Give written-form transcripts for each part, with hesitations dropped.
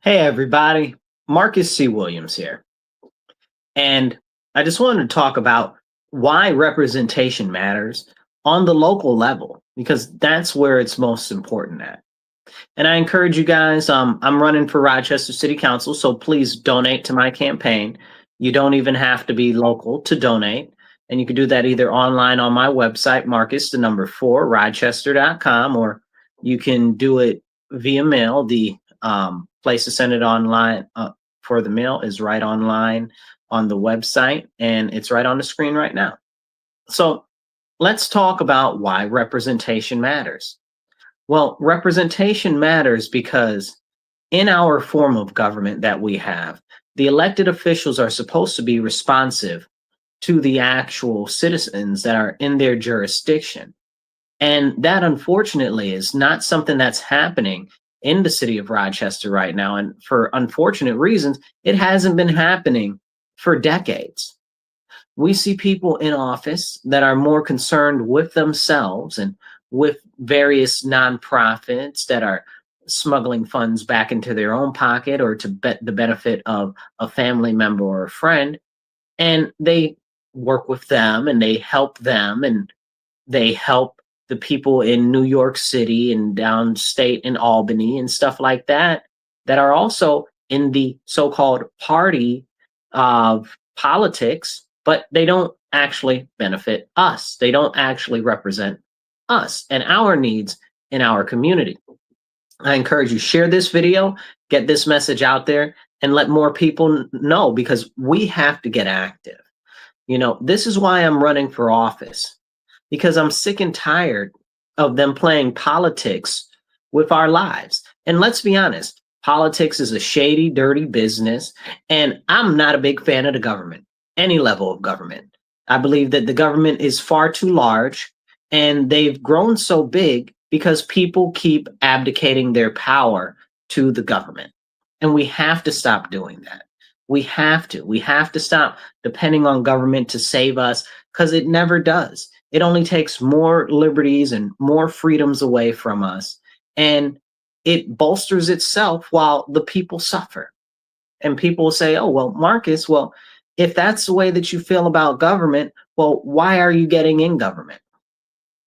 Hey, everybody. Marcus C. Williams here. And I just wanted to talk about why representation matters on the local level, because that's where it's most important at. And I encourage you guys, I'm running for Rochester City Council, so please donate to my campaign. You don't even have to be local to donate. And you can do that either online on my website, Marcus, the number 4, Rochester.com, or you can do it via mail. The place to send it online for the mail is right online on the website, and it's right on the screen right now. So let's talk about why representation matters. Well, representation matters because in our form of government that we have, the elected officials are supposed to be responsive to the actual citizens that are in their jurisdiction. And that, unfortunately, is not something that's happening in the city of Rochester right now. And for unfortunate reasons, it hasn't been happening for decades. We see people in office that are more concerned with themselves and with various nonprofits that are smuggling funds back into their own pocket or to the benefit of a family member or a friend. And they work with them and they help them and they help the people in New York City and downstate in Albany and stuff like that that are also in the so-called party of politics, but they don't actually benefit us. They don't actually represent us and our needs in our community. I encourage you, share this video, get this message out there, and let more people know, because we have to get active. This is why I'm running for office, because I'm sick and tired of them playing politics with our lives. And let's be honest, politics is a shady, dirty business, and I'm not a big fan of the government, any level of government. I believe that the government is far too large, and they've grown so big because people keep abdicating their power to the government. And we have to stop doing that. We have to. We have to stop depending on government to save us, because it never does. It only takes more liberties and more freedoms away from us, and it bolsters itself while the people suffer. And people will say, oh, well, Marcus, well, if that's the way that you feel about government, well, why are you getting in government?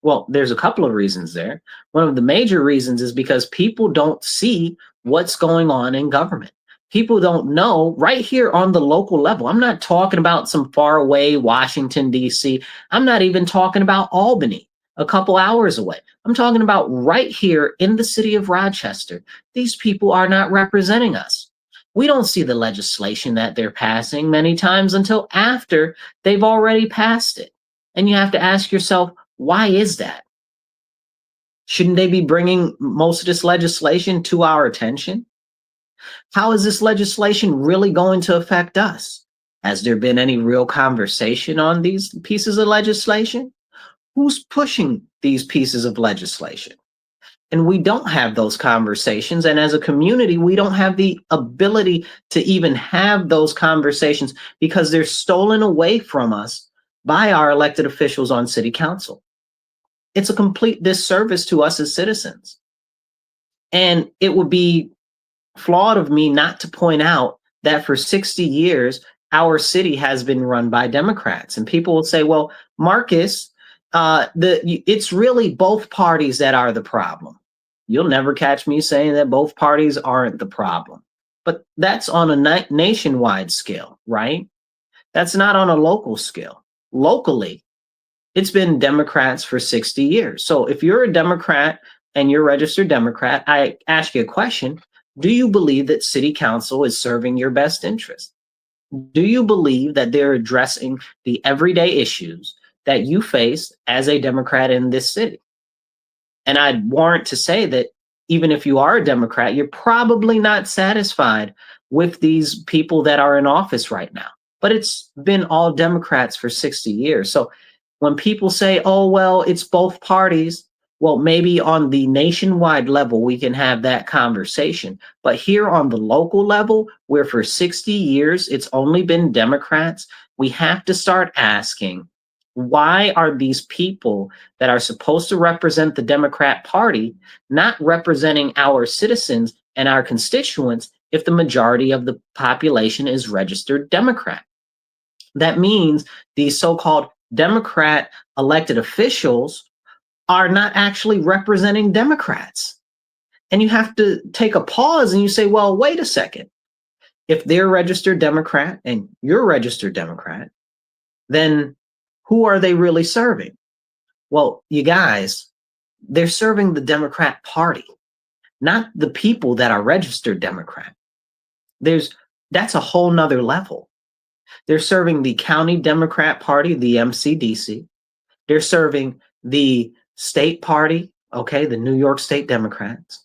Well, there's a couple of reasons there. One of the major reasons is because people don't see what's going on in government. People don't know right here on the local level. I'm not talking about some far away Washington, D.C. I'm not even talking about Albany, a couple hours away. I'm talking about right here in the city of Rochester. These people are not representing us. We don't see the legislation that they're passing many times until after they've already passed it. And you have to ask yourself, why is that? Shouldn't they be bringing most of this legislation to our attention? How is this legislation really going to affect us? Has there been any real conversation on these pieces of legislation? Who's pushing these pieces of legislation? And we don't have those conversations. And as a community, we don't have the ability to even have those conversations because they're stolen away from us by our elected officials on city council. It's a complete disservice to us as citizens. And it would be flawed of me not to point out that for 60 years, our city has been run by Democrats. And people will say, well, Marcus, it's really both parties that are the problem. You'll never catch me saying that both parties aren't the problem. But that's on a nationwide scale, right? That's not on a local scale. Locally, it's been Democrats for 60 years. So if you're a Democrat and you're a registered Democrat, I ask you a question. Do you believe that city council is serving your best interest? Do you believe that they're addressing the everyday issues that you face as a Democrat in this city? And I'd warrant to say that even if you are a Democrat, you're probably not satisfied with these people that are in office right now. But it's been all Democrats for 60 years. So when people say, oh, well, it's both parties, well, maybe on the nationwide level, we can have that conversation. But here on the local level, where for 60 years, it's only been Democrats, we have to start asking, why are these people that are supposed to represent the Democrat Party not representing our citizens and our constituents if the majority of the population is registered Democrat. That means these so-called Democrat elected officials are not actually representing Democrats. And you have to take a pause and you say, well, wait a second. If they're registered Democrat and you're registered Democrat, then who are they really serving? Well, you guys, they're serving the Democrat Party, not the people that are registered Democrat. That's a whole nother level. They're serving the County Democrat Party, the MCDC. They're serving the state party, okay, the New York State Democrats.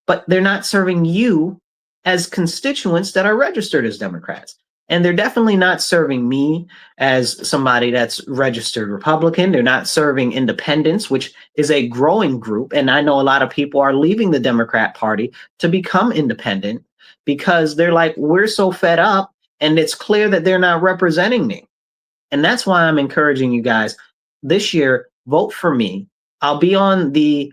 But they're not serving you as constituents that are registered as Democrats. And they're definitely not serving me as somebody that's registered Republican. They're not serving independents, which is a growing group. And I know a lot of people are leaving the Democrat Party to become independent because they're like, we're so fed up and it's clear that they're not representing me. And that's why I'm encouraging you guys this year, vote for me. I'll be on the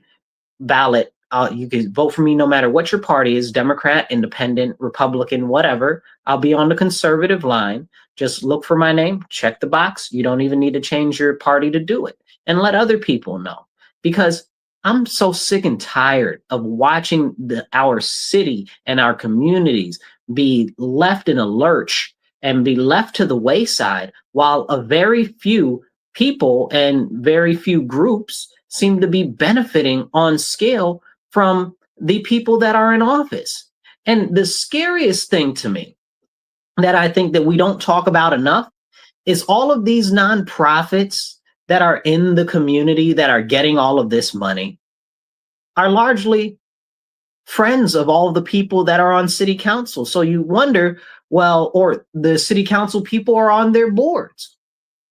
ballot. You can vote for me no matter what your party is, Democrat, Independent, Republican, whatever. I'll be on the conservative line. Just look for my name, check the box. You don't even need to change your party to do it. And let other people know. Because I'm so sick and tired of watching our city and our communities be left in a lurch and be left to the wayside while a very few people and very few groups seem to be benefiting on scale from the people that are in office. And the scariest thing to me that I think that we don't talk about enough is all of these nonprofits that are in the community that are getting all of this money are largely friends of all the people that are on city council. So you wonder, well, or the city council people are on their boards.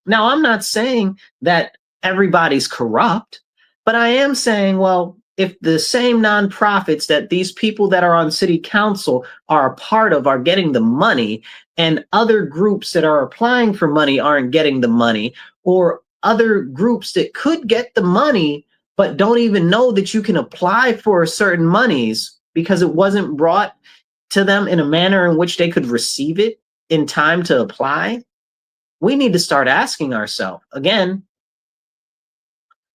Now, I'm not saying that everybody's corrupt, but I am saying, well, if the same nonprofits that these people that are on city council are a part of are getting the money, and other groups that are applying for money aren't getting the money, or other groups that could get the money but don't even know that you can apply for certain monies because it wasn't brought to them in a manner in which they could receive it in time to apply, we need to start asking ourselves, again,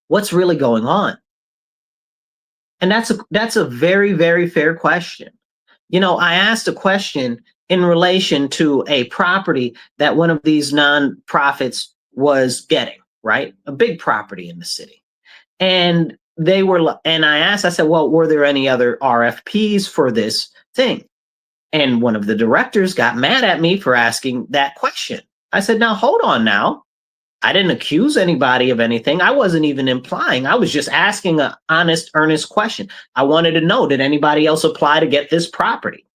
what's really going on? And that's a very, very fair question. You know, I asked a question in relation to a property that one of these nonprofits was getting, right? A big property in the city. And I asked, I said, well, were there any other RFPs for this thing? And one of the directors got mad at me for asking that question. I said, now, hold on now. I didn't accuse anybody of anything. I wasn't even implying. I was just asking an honest, earnest question. I wanted to know, did anybody else apply to get this property?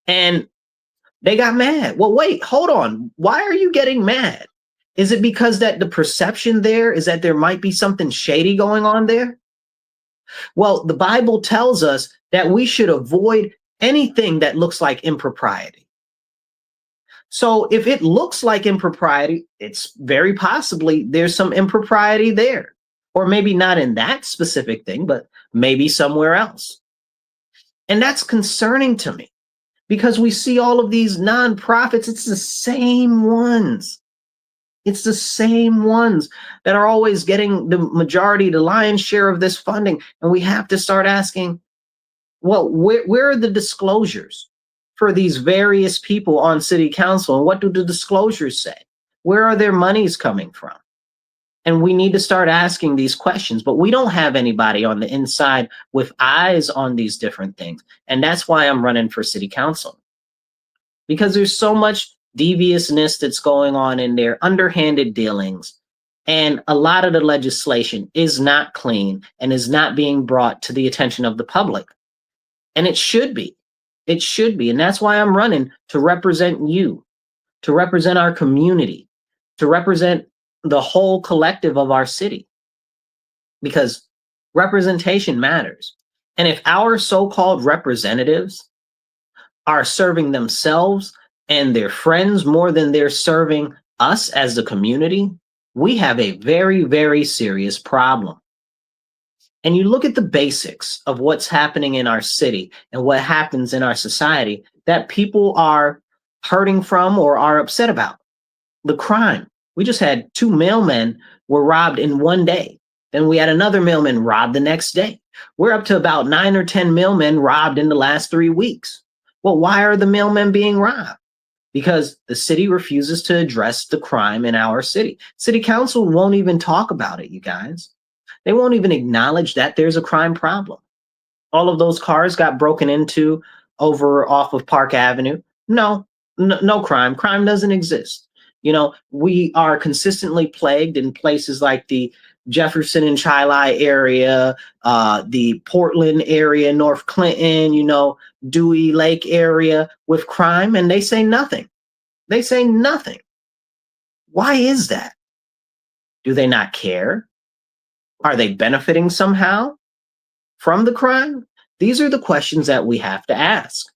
And they got mad. Well, wait, hold on. Why are you getting mad? Is it because that the perception there is that there might be something shady going on there? Well, the Bible tells us that we should avoid anything that looks like impropriety. So if it looks like impropriety, it's very possibly there's some impropriety there, or maybe not in that specific thing, but maybe somewhere else. And that's concerning to me because we see all of these nonprofits. It's the same ones. It's the same ones that are always getting the majority, the lion's share of this funding. And we have to start asking, well, where are the disclosures for these various people on city council? And what do the disclosures say? Where are their monies coming from? And we need to start asking these questions, but we don't have anybody on the inside with eyes on these different things. And that's why I'm running for city council, because there's so much deviousness that's going on in there, underhanded dealings. And a lot of the legislation is not clean and is not being brought to the attention of the public. And it should be. It should be. And that's why I'm running to represent you, to represent our community, to represent the whole collective of our city. Because representation matters. And if our so-called representatives are serving themselves and their friends more than they're serving us as the community, we have a very, very serious problem. and you look at the basics of what's happening in our city and what happens in our society that people are hurting from or are upset about. The crime. We just had 2 mailmen were robbed in one day. Then we had another mailman robbed the next day. We're up to about 9 or 10 mailmen robbed in the last 3 weeks. Well, why are the mailmen being robbed? Because the city refuses to address the crime in our city. City council won't even talk about it, you guys. They won't even acknowledge that there's a crime problem. All of those cars got broken into over off of Park Avenue. No crime. Crime doesn't exist. We are consistently plagued in places like the Jefferson and Chili area, the Portland area, North Clinton, Dewey Lake area with crime, and they say nothing. They say nothing. Why is that? Do they not care? Are they benefiting somehow from the crime? These are the questions that we have to ask.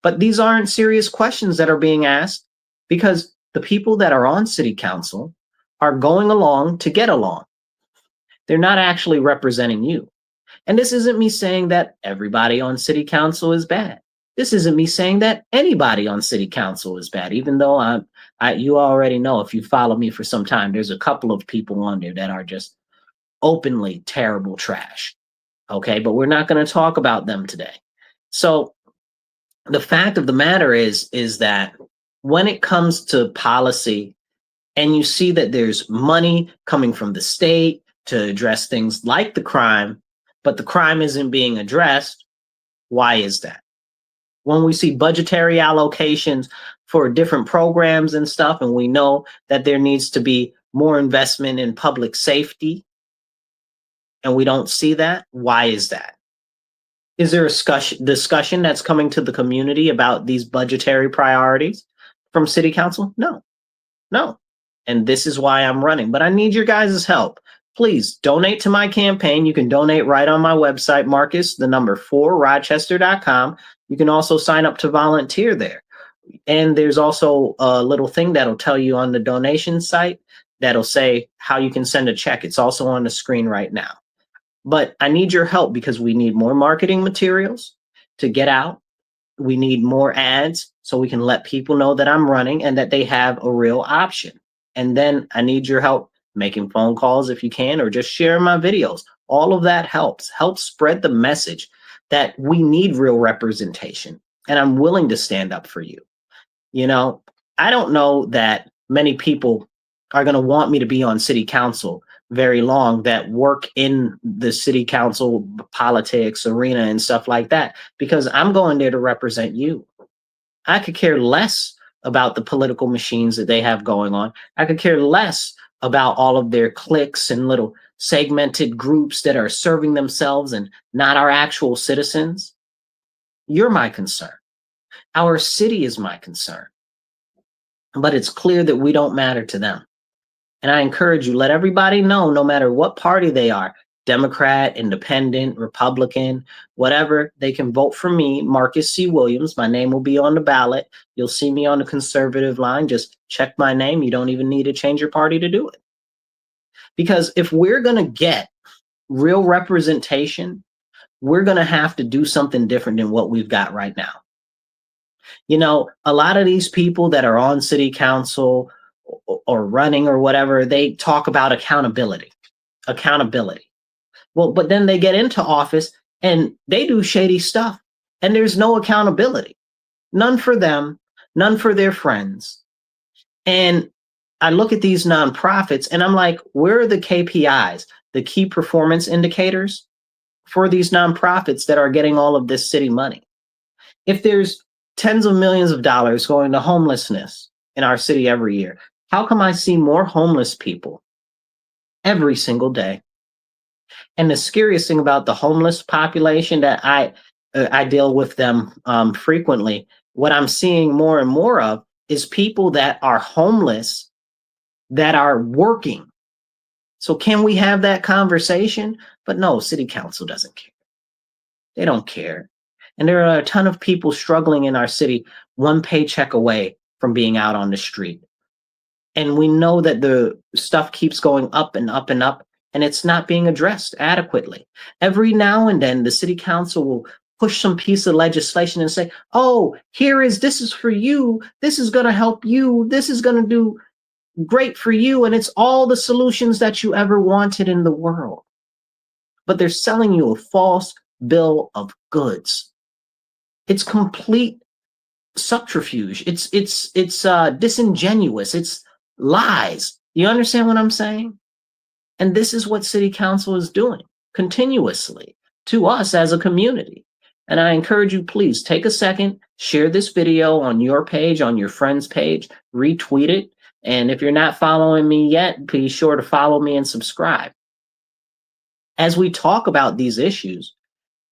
But these aren't serious questions that are being asked because the people that are on city council are going along to get along. They're not actually representing you. And this isn't me saying that everybody on city council is bad. This isn't me saying that anybody on city council is bad, even though you already know, if you follow me for some time, there's a couple of people on there that are just openly terrible trash. Okay, but we're not going to talk about them today. So the fact of the matter is that when it comes to policy and you see that there's money coming from the state to address things like the crime, but the crime isn't being addressed, why is that? When we see budgetary allocations for different programs and stuff, and we know that there needs to be more investment in public safety, and we don't see that, why is that? Is there a discussion that's coming to the community about these budgetary priorities from city council? No. And this is why I'm running. But I need your guys' help. Please donate to my campaign. You can donate right on my website, Marcus, the number 4, Rochester.com. You can also sign up to volunteer there. And there's also a little thing that'll tell you on the donation site that'll say how you can send a check. It's also on the screen right now. But I need your help because we need more marketing materials to get out. We need more ads so we can let people know that I'm running and that they have a real option. And then I need your help making phone calls if you can, or just share my videos. All of that helps spread the message that we need real representation. And I'm willing to stand up for you. I don't know that many people are going to want me to be on city council very long that work in the city council politics arena and stuff like that, because I'm going there to represent you. I could care less about the political machines that they have going on. I could care less about all of their cliques and little segmented groups that are serving themselves and not our actual citizens. You're my concern. Our city is my concern. But it's clear that we don't matter to them. And I encourage you, let everybody know, no matter what party they are, Democrat, Independent, Republican, whatever, they can vote for me, Marcus C. Williams. My name will be on the ballot. You'll see me on the conservative line. Just check my name. You don't even need to change your party to do it. Because if we're going to get real representation, we're going to have to do something different than what we've got right now. A lot of these people that are on city council or running or whatever, they talk about accountability. Well, but then they get into office and they do shady stuff and there's no accountability. None for them, none for their friends. And I look at these nonprofits and I'm like, where are the KPIs, the key performance indicators for these nonprofits that are getting all of this city money? If there's tens of millions of dollars going to homelessness in our city every year, how come I see more homeless people every single day? And the scariest thing about the homeless population that I deal with them frequently, what I'm seeing more and more of is people that are homeless that are working. So can we have that conversation? But no, city council doesn't care. They don't care. And there are a ton of people struggling in our city, one paycheck away from being out on the street. And we know that the stuff keeps going up and up and up. and it's not being addressed adequately. Every now and then, the city council will push some piece of legislation and say, oh, this is for you. This is going to help you. This is going to do great for you. And it's all the solutions that you ever wanted in the world. But they're selling you a false bill of goods. It's complete subterfuge. It's disingenuous. It's lies. You understand what I'm saying? And this is what city council is doing continuously to us as a community. And I encourage you, please take a second, share this video on your page, on your friend's page, retweet it. And if you're not following me yet, be sure to follow me and subscribe. As we talk about these issues,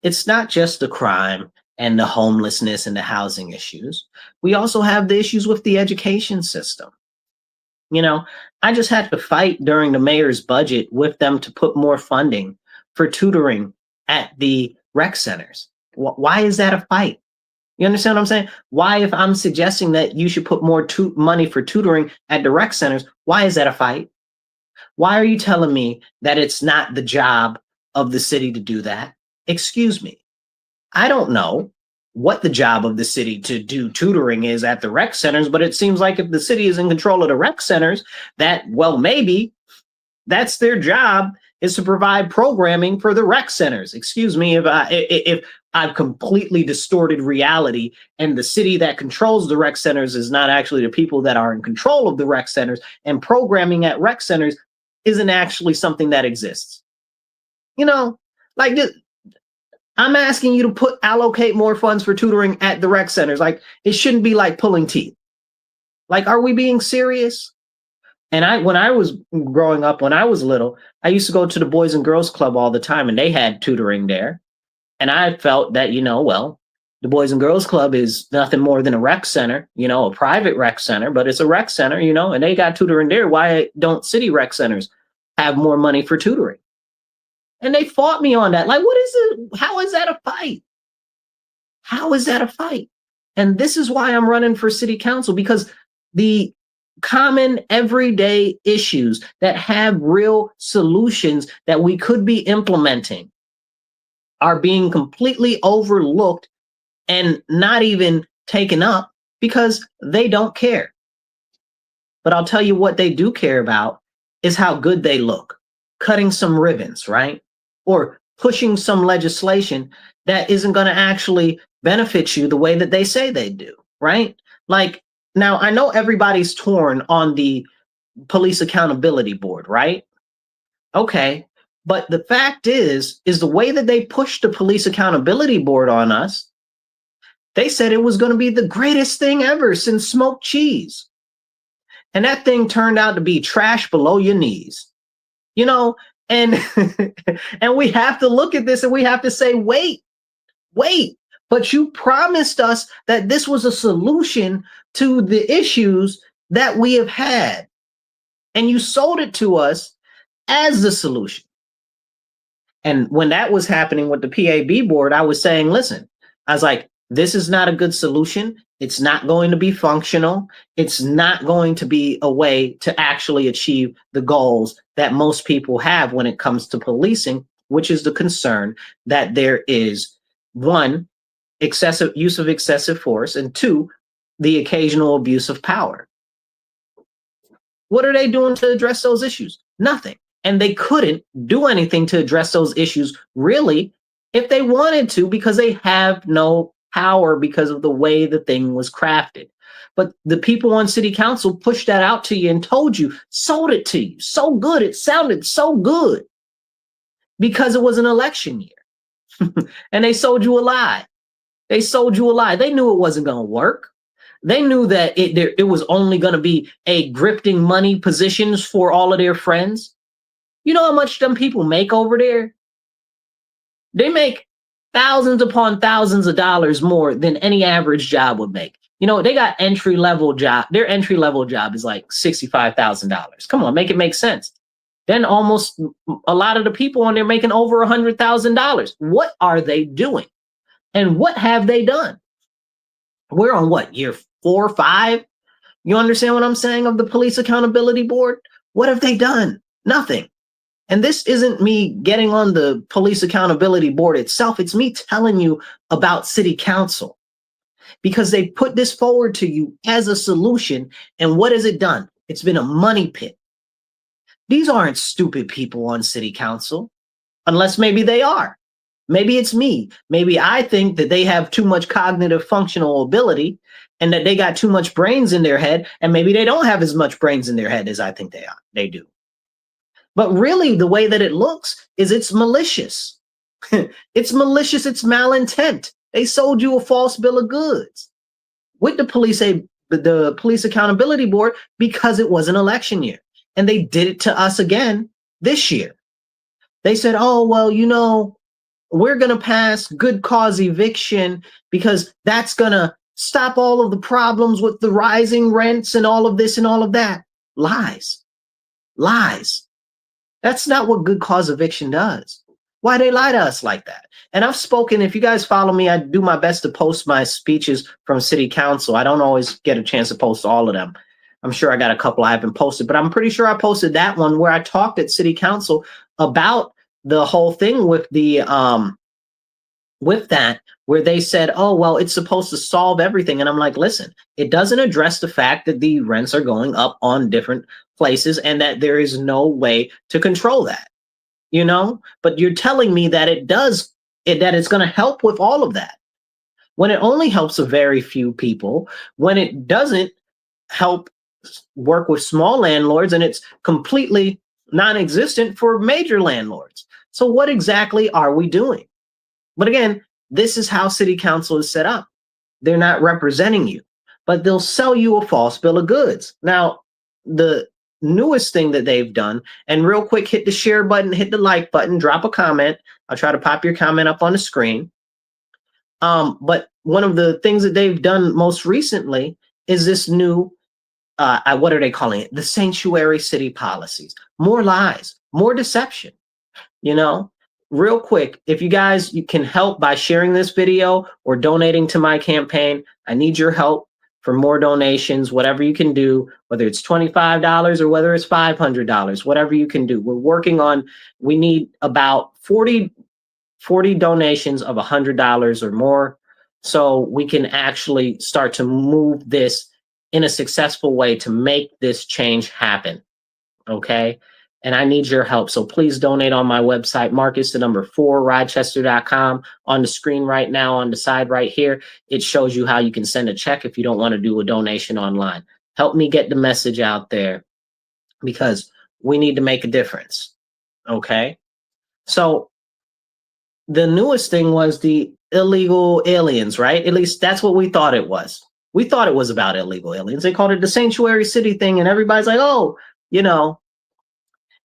it's not just the crime and the homelessness and the housing issues. We also have the issues with the education system. You know, I just had to fight during the mayor's budget with them to put more funding for tutoring at the rec centers. Why is that a fight? You understand what I'm saying? Why, if I'm suggesting that you should put more money for tutoring at the rec centers, why is that a fight? Why are you telling me that it's not the job of the city to do that? Excuse me. I don't know what the job of the city to do tutoring is at the rec centers, but it seems like if the city is in control of the rec centers, that, well, maybe that's their job, is to provide programming for the rec centers. Excuse me if I've completely distorted reality and the city that controls the rec centers is not actually the people that are in control of the rec centers, and programming at rec centers isn't actually something that exists. You know, like this, I'm asking you to allocate more funds for tutoring at the rec centers. Like, it shouldn't be like pulling teeth. Like, are we being serious? And when I was growing up, when I was little, I used to go to the Boys and Girls Club all the time, and they had tutoring there. And I felt that, well, the Boys and Girls Club is nothing more than a rec center, a private rec center, but it's a rec center, and they got tutoring there. Why don't city rec centers have more money for tutoring? And they fought me on that. Like, what is it? How is that a fight? How is that a fight? And this is why I'm running for city council, because the common everyday issues that have real solutions that we could be implementing are being completely overlooked and not even taken up because they don't care. But I'll tell you what they do care about is how good they look, cutting some ribbons, right? Or pushing some legislation that isn't going to actually benefit you the way that they say they do, right? Like, now I know everybody's torn on the police accountability board, right? Okay. But the fact is the way that they pushed the police accountability board on us, they said it was going to be the greatest thing ever since smoked cheese. And that thing turned out to be trash below your knees, and and we have to look at this and we have to say, wait, but you promised us that this was a solution to the issues that we have had. And you sold it to us as the solution. And when that was happening with the PAB board, I was saying, listen, I was like, this is not a good solution. It's not going to be functional. It's not going to be a way to actually achieve the goals that most people have when it comes to policing, which is the concern that there is, one, excessive use of excessive force, and two, the occasional abuse of power. What are they doing to address those issues? Nothing. And they couldn't do anything to address those issues, really, if they wanted to, because they have no power because of the way the thing was crafted. But the people on city council pushed that out to you and told you, sold it to you so good. It sounded so good because it was an election year. And they sold you a lie. They sold you a lie. They knew it wasn't going to work. They knew that it was only going to be a grifting money positions for all of their friends. You know how much them people make over there? They make thousands upon thousands of dollars more than any average job would make. They got entry-level job. Their entry-level job is like $65,000. Come on, make it make sense. Then almost a lot of the people on there making over $100,000. What are they doing? And what have they done? We're on what, year 4 or 5? You understand what I'm saying of the police accountability board? What have they done? Nothing. And this isn't me getting on the police accountability board itself. It's me telling you about city council because they put this forward to you as a solution. And what has it done? It's been a money pit. These aren't stupid people on city council, unless maybe they are. Maybe it's me. Maybe I think that they have too much cognitive functional ability and that they got too much brains in their head. And maybe they don't have as much brains in their head as I think they do. But really, the way that it looks is it's malicious. It's malicious. It's malintent. They sold you a false bill of goods with the police accountability board because it was an election year. And they did it to us again this year. They said, oh, well, you know, we're going to pass good cause eviction because that's going to stop all of the problems with the rising rents and all of this and all of that. Lies. Lies. That's not what good cause eviction does. Why they lie to us like that? And I've spoken, if you guys follow me, I do my best to post my speeches from city council. I don't always get a chance to post all of them. I'm sure I got a couple I haven't posted, but I'm pretty sure I posted that one where I talked at city council about the whole thing with the with that, where they said, oh, well, it's supposed to solve everything. And I'm like, listen, it doesn't address the fact that the rents are going up on different places and that there is no way to control that, you know, but you're telling me that it does, that it's going to help with all of that when it only helps a very few people, when it doesn't help work with small landlords and it's completely non-existent for major landlords. So what exactly are we doing? But again, this is how city council is set up. They're not representing you, but they'll sell you a false bill of goods. Now, the newest thing that they've done, and real quick, hit the share button, hit the like button, drop a comment. I'll try to pop your comment up on the screen. But one of the things that they've done most recently is this new, what are they calling it? The sanctuary city policies. More lies, more deception, you know? Real quick, if you guys, you can help by sharing this video or donating to my campaign. I need your help for more donations, whatever you can do, whether it's $25 or whether it's $500, whatever you can do. We're working on, we need about 40 donations of $100 or more so we can actually start to move this in a successful way to make this change happen, okay? And I need your help. So please donate on my website, Marcus4Rochester.com. On the screen right now, on the side right here, it shows you how you can send a check if you don't want to do a donation online. Help me get the message out there because we need to make a difference. Okay. So the newest thing was the illegal aliens, right? At least that's what we thought it was. We thought it was about illegal aliens. They called it the sanctuary city thing. And everybody's like, oh, you know,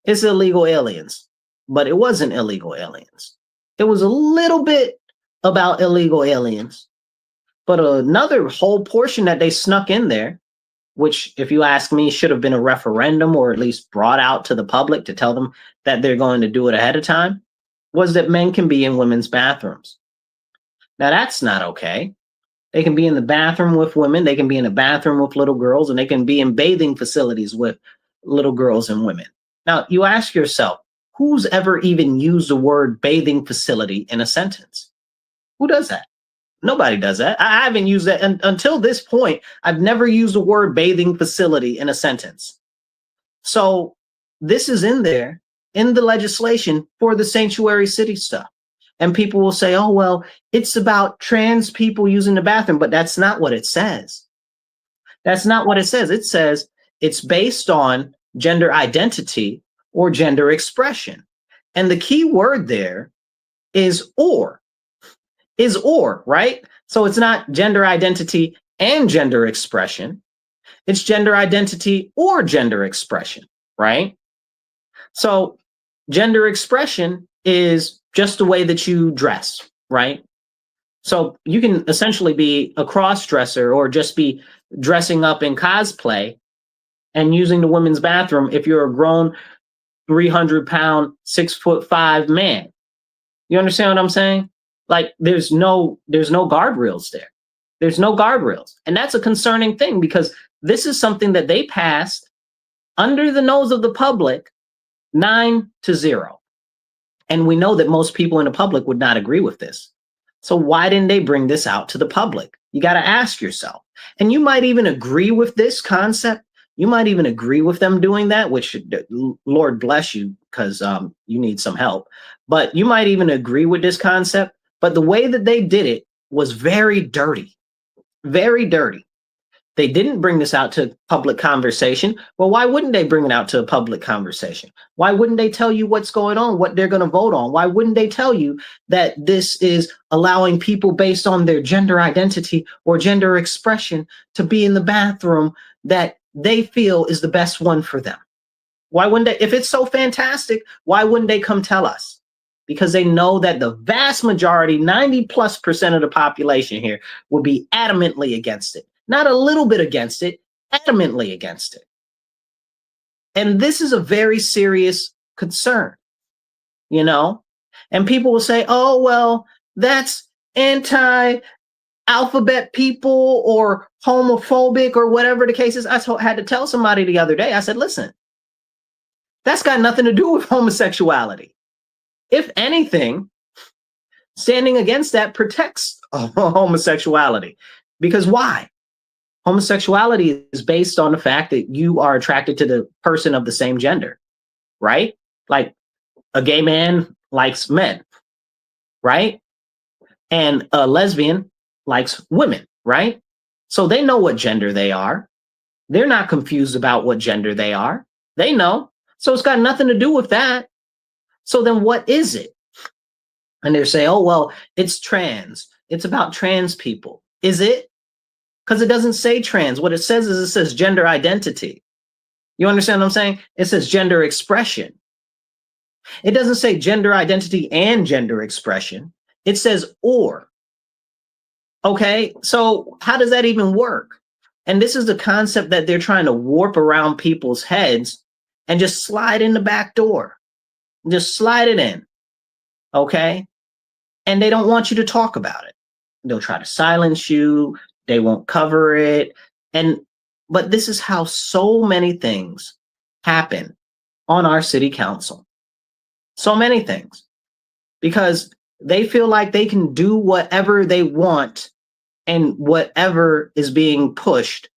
it's illegal aliens, but it wasn't illegal aliens. It was a little bit about illegal aliens, but another whole portion that they snuck in there, which if you ask me, should have been a referendum or at least brought out to the public to tell them that they're going to do it ahead of time, was that men can be in women's bathrooms. Now that's not okay. They can be in the bathroom with women. They can be in the bathroom with little girls, and they can be in bathing facilities with little girls and women. Now, you ask yourself, who's ever even used the word bathing facility in a sentence? Who does that? Nobody does that. I haven't used that until this point. I've never used the word bathing facility in a sentence. So this is in there in the legislation for the sanctuary city stuff. And people will say, oh, well, it's about trans people using the bathroom, but that's not what it says. That's not what it says. It says it's based on gender identity or gender expression. And the key word there is or, right? So it's not gender identity and gender expression. It's gender identity or gender expression, right? So gender expression is just the way that you dress, right? So you can essentially be a cross-dresser or just be dressing up in cosplay and using the women's bathroom if you're a grown 300-pound, 6'5" man. You understand what I'm saying? Like there's no guardrails there. There's no guardrails. And that's a concerning thing because this is something that they passed under the nose of the public 9-0. And we know that most people in the public would not agree with this. So why didn't they bring this out to the public? You got to ask yourself. And you might even agree with this concept. You might even agree with them doing that, which Lord bless you, because you need some help. But you might even agree with this concept. But the way that they did it was very dirty, very dirty. They didn't bring this out to public conversation. Well, why wouldn't they bring it out to a public conversation? Why wouldn't they tell you what's going on, what they're going to vote on? Why wouldn't they tell you that this is allowing people based on their gender identity or gender expression to be in the bathroom that they feel is the best one for them? Why wouldn't they? If it's so fantastic, why wouldn't they come tell us? Because they know that the vast majority, 90+% of the population here, will be adamantly against it. Not a little bit against it, adamantly against it. And this is a very serious concern, you know? And people will say, oh, well, that's anti-alphabet people or homophobic or whatever the case is. I had to tell somebody the other day, I said, listen, that's got nothing to do with homosexuality. If anything, standing against that protects homosexuality. Because why? Homosexuality is based on the fact that you are attracted to the person of the same gender, right? Like a gay man likes men, right? And a lesbian likes women, right? So they know what gender they are. They're not confused about what gender they are. They know. So it's got nothing to do with that. So then what is it? And they say, oh, well, it's trans. It's about trans people. Is it? Because it doesn't say trans. What it says is it says gender identity. You understand what I'm saying? It says gender expression. It doesn't say gender identity and gender expression. It says or. Okay, so how does that even work? And this is the concept that they're trying to warp around people's heads and just slide in the back door. Just slide it in. Okay? And they don't want you to talk about it. They'll try to silence you. They won't cover it. But this is how so many things happen on our city council. So many things. Because they feel like they can do whatever they want and whatever is being pushed,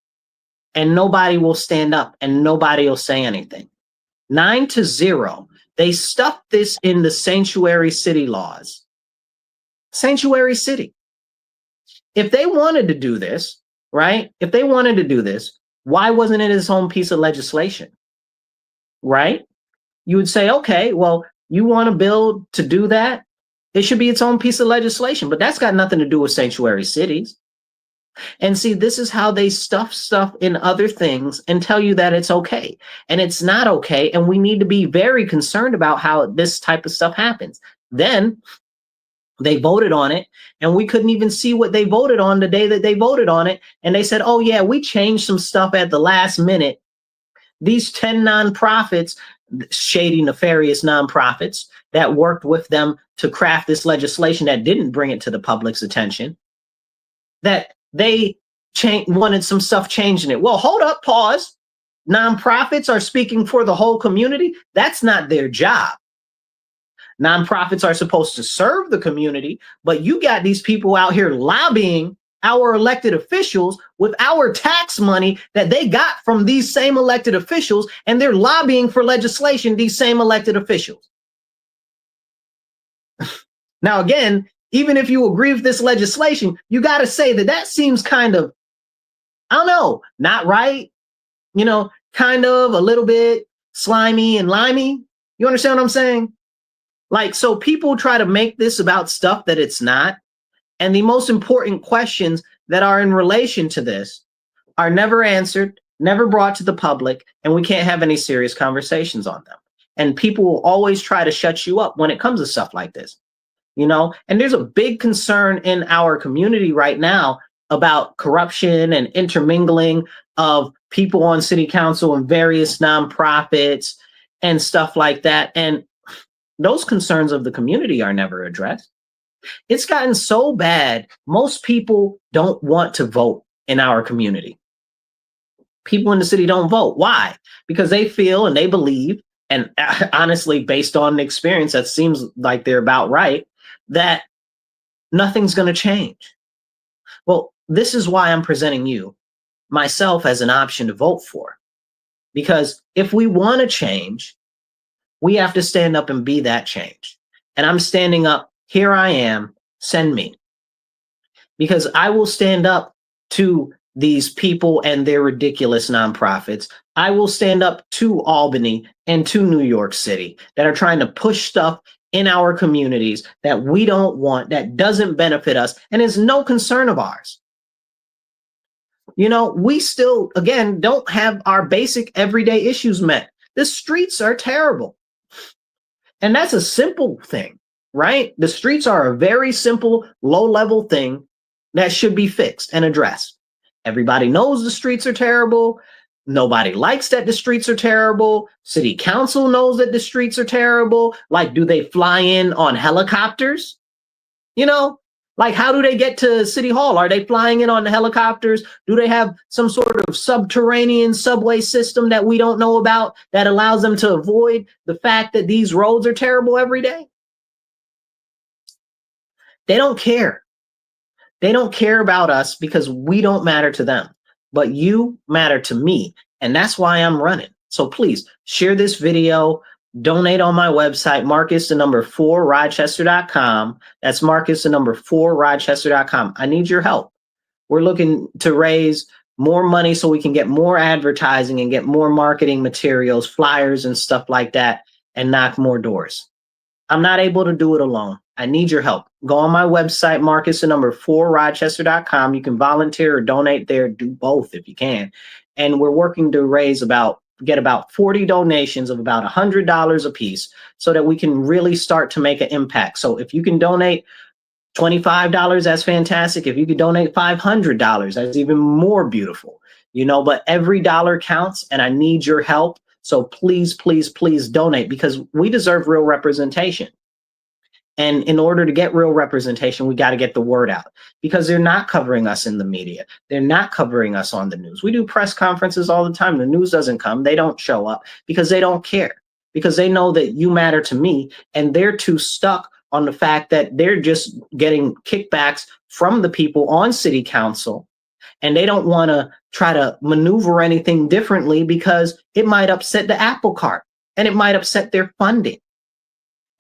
and nobody will stand up and nobody will say anything. 9-0. They stuffed this in the sanctuary city laws. Sanctuary city. If they wanted to do this, right? If they wanted to do this, why wasn't it its own piece of legislation? Right? You would say, okay, well, you want a bill to do that? It should be its own piece of legislation, but that's got nothing to do with sanctuary cities. And see, this is how they stuff stuff in other things and tell you that it's okay. And it's not okay. And we need to be very concerned about how this type of stuff happens. Then they voted on it, and we couldn't even see what they voted on the day that they voted on it. And they said, oh, yeah, we changed some stuff at the last minute. These 10 nonprofits, shady, nefarious nonprofits that worked with them to craft this legislation that didn't bring it to the public's attention, that they wanted some stuff changed in it. Well, hold up, pause. Nonprofits are speaking for the whole community. That's not their job. Nonprofits are supposed to serve the community, but you got these people out here lobbying our elected officials with our tax money that they got from these same elected officials, and they're lobbying for legislation, these same elected officials. Now, again, even if you agree with this legislation, you got to say that seems kind of, I don't know, not right, kind of a little bit slimy and limey. You understand what I'm saying? Like, so people try to make this about stuff that it's not. And the most important questions that are in relation to this are never answered, never brought to the public, and we can't have any serious conversations on them. And people will always try to shut you up when it comes to stuff like this, and there's a big concern in our community right now about corruption and intermingling of people on city council and various nonprofits and stuff like that. And those concerns of the community are never addressed. It's gotten so bad, most people don't want to vote in our community. People in the city don't vote. Why? Because they feel and they believe, and honestly, based on the experience, that seems like they're about right, that nothing's going to change. Well, this is why I'm presenting you, myself, as an option to vote for. Because if we want to change, we have to stand up and be that change. And I'm standing up. Here I am. Send me. Because I will stand up to these people and their ridiculous nonprofits. I will stand up to Albany and to New York City that are trying to push stuff in our communities that we don't want, that doesn't benefit us, and is no concern of ours. You know, we still, again, don't have our basic everyday issues met. The streets are terrible. And that's a simple thing, right? The streets are a very simple, low-level thing that should be fixed and addressed. Everybody knows the streets are terrible. Nobody likes that the streets are terrible. City council knows that the streets are terrible. Like, do they fly in on helicopters? You know, like, how do they get to City Hall? Are they flying in on the helicopters? Do they have some sort of subterranean subway system that we don't know about that allows them to avoid the fact that these roads are terrible every day? They don't care. They don't care about us because we don't matter to them. But you matter to me. And that's why I'm running. So please share this video. Donate on my website, Marcus4Rochester.com. That's Marcus4Rochester.com. I need your help. We're looking to raise more money so we can get more advertising and get more marketing materials, flyers and stuff like that, and knock more doors. I'm not able to do it alone. I need your help. Go on my website, Marcus4Rochester.com. You can volunteer or donate there. Do both if you can. And we're working to get about 40 donations of about $100 a piece so that we can really start to make an impact. So if you can donate $25, that's fantastic. If you could donate $500, that's even more beautiful. You know, but every dollar counts and I need your help. So please, please, please donate because we deserve real representation. And in order to get real representation, we got to get the word out because they're not covering us in the media. They're not covering us on the news. We do press conferences all the time. The news doesn't come. They don't show up because they don't care, because they know that you matter to me and they're too stuck on the fact that they're just getting kickbacks from the people on city council. And they don't want to try to maneuver anything differently because it might upset the apple cart and it might upset their funding.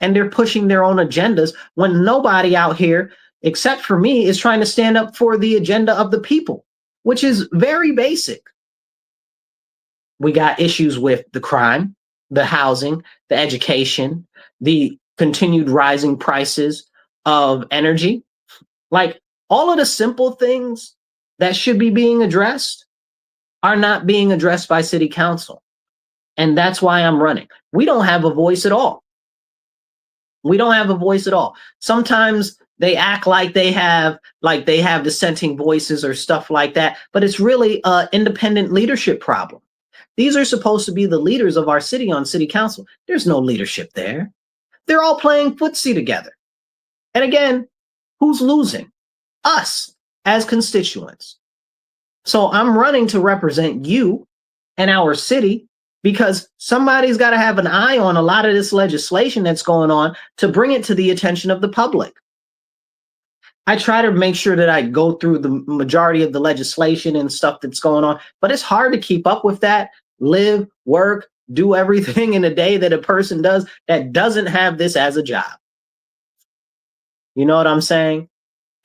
And they're pushing their own agendas when nobody out here, except for me, is trying to stand up for the agenda of the people, which is very basic. We got issues with the crime, the housing, the education, the continued rising prices of energy. Like all of the simple things that should be being addressed are not being addressed by city council. And that's why I'm running. We don't have a voice at all. We don't have a voice at all. Sometimes they act like they have dissenting voices or stuff like that, but it's really an independent leadership problem. These are supposed to be the leaders of our city on city council. There's no leadership there. They're all playing footsie together. And again, who's losing? Us as constituents. So I'm running to represent you and our city, because somebody's got to have an eye on a lot of this legislation that's going on to bring it to the attention of the public. I try to make sure that I go through the majority of the legislation and stuff that's going on, but it's hard to keep up with that, live, work, do everything in a day that a person does that doesn't have this as a job. You know what I'm saying?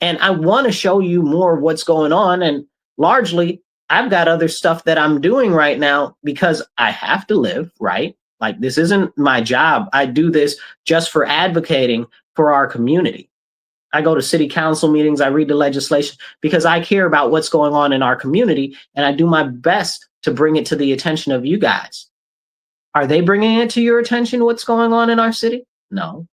And I want to show you more of what's going on. And largely, I've got other stuff that I'm doing right now because I have to live, right? Like this isn't my job. I do this just for advocating for our community. I go to city council meetings, I read the legislation because I care about what's going on in our community and I do my best to bring it to the attention of you guys. Are they bringing it to your attention what's going on in our city? No.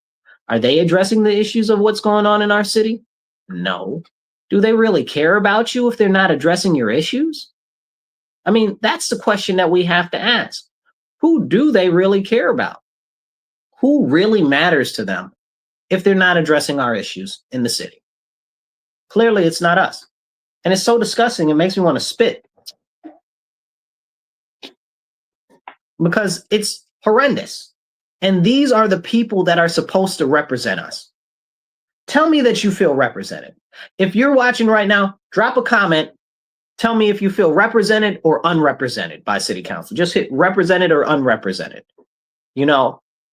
Are they addressing the issues of what's going on in our city? No. Do they really care about you if they're not addressing your issues? I mean, that's the question that we have to ask. Who do they really care about? Who really matters to them if they're not addressing our issues in the city? Clearly, it's not us. And it's so disgusting, it makes me want to spit. Because it's Horrendous. And these are the people that are supposed to represent us. Tell me that you feel represented. If you're watching right now, drop a comment. Tell me if you feel represented or unrepresented by city council. Just hit represented or unrepresented,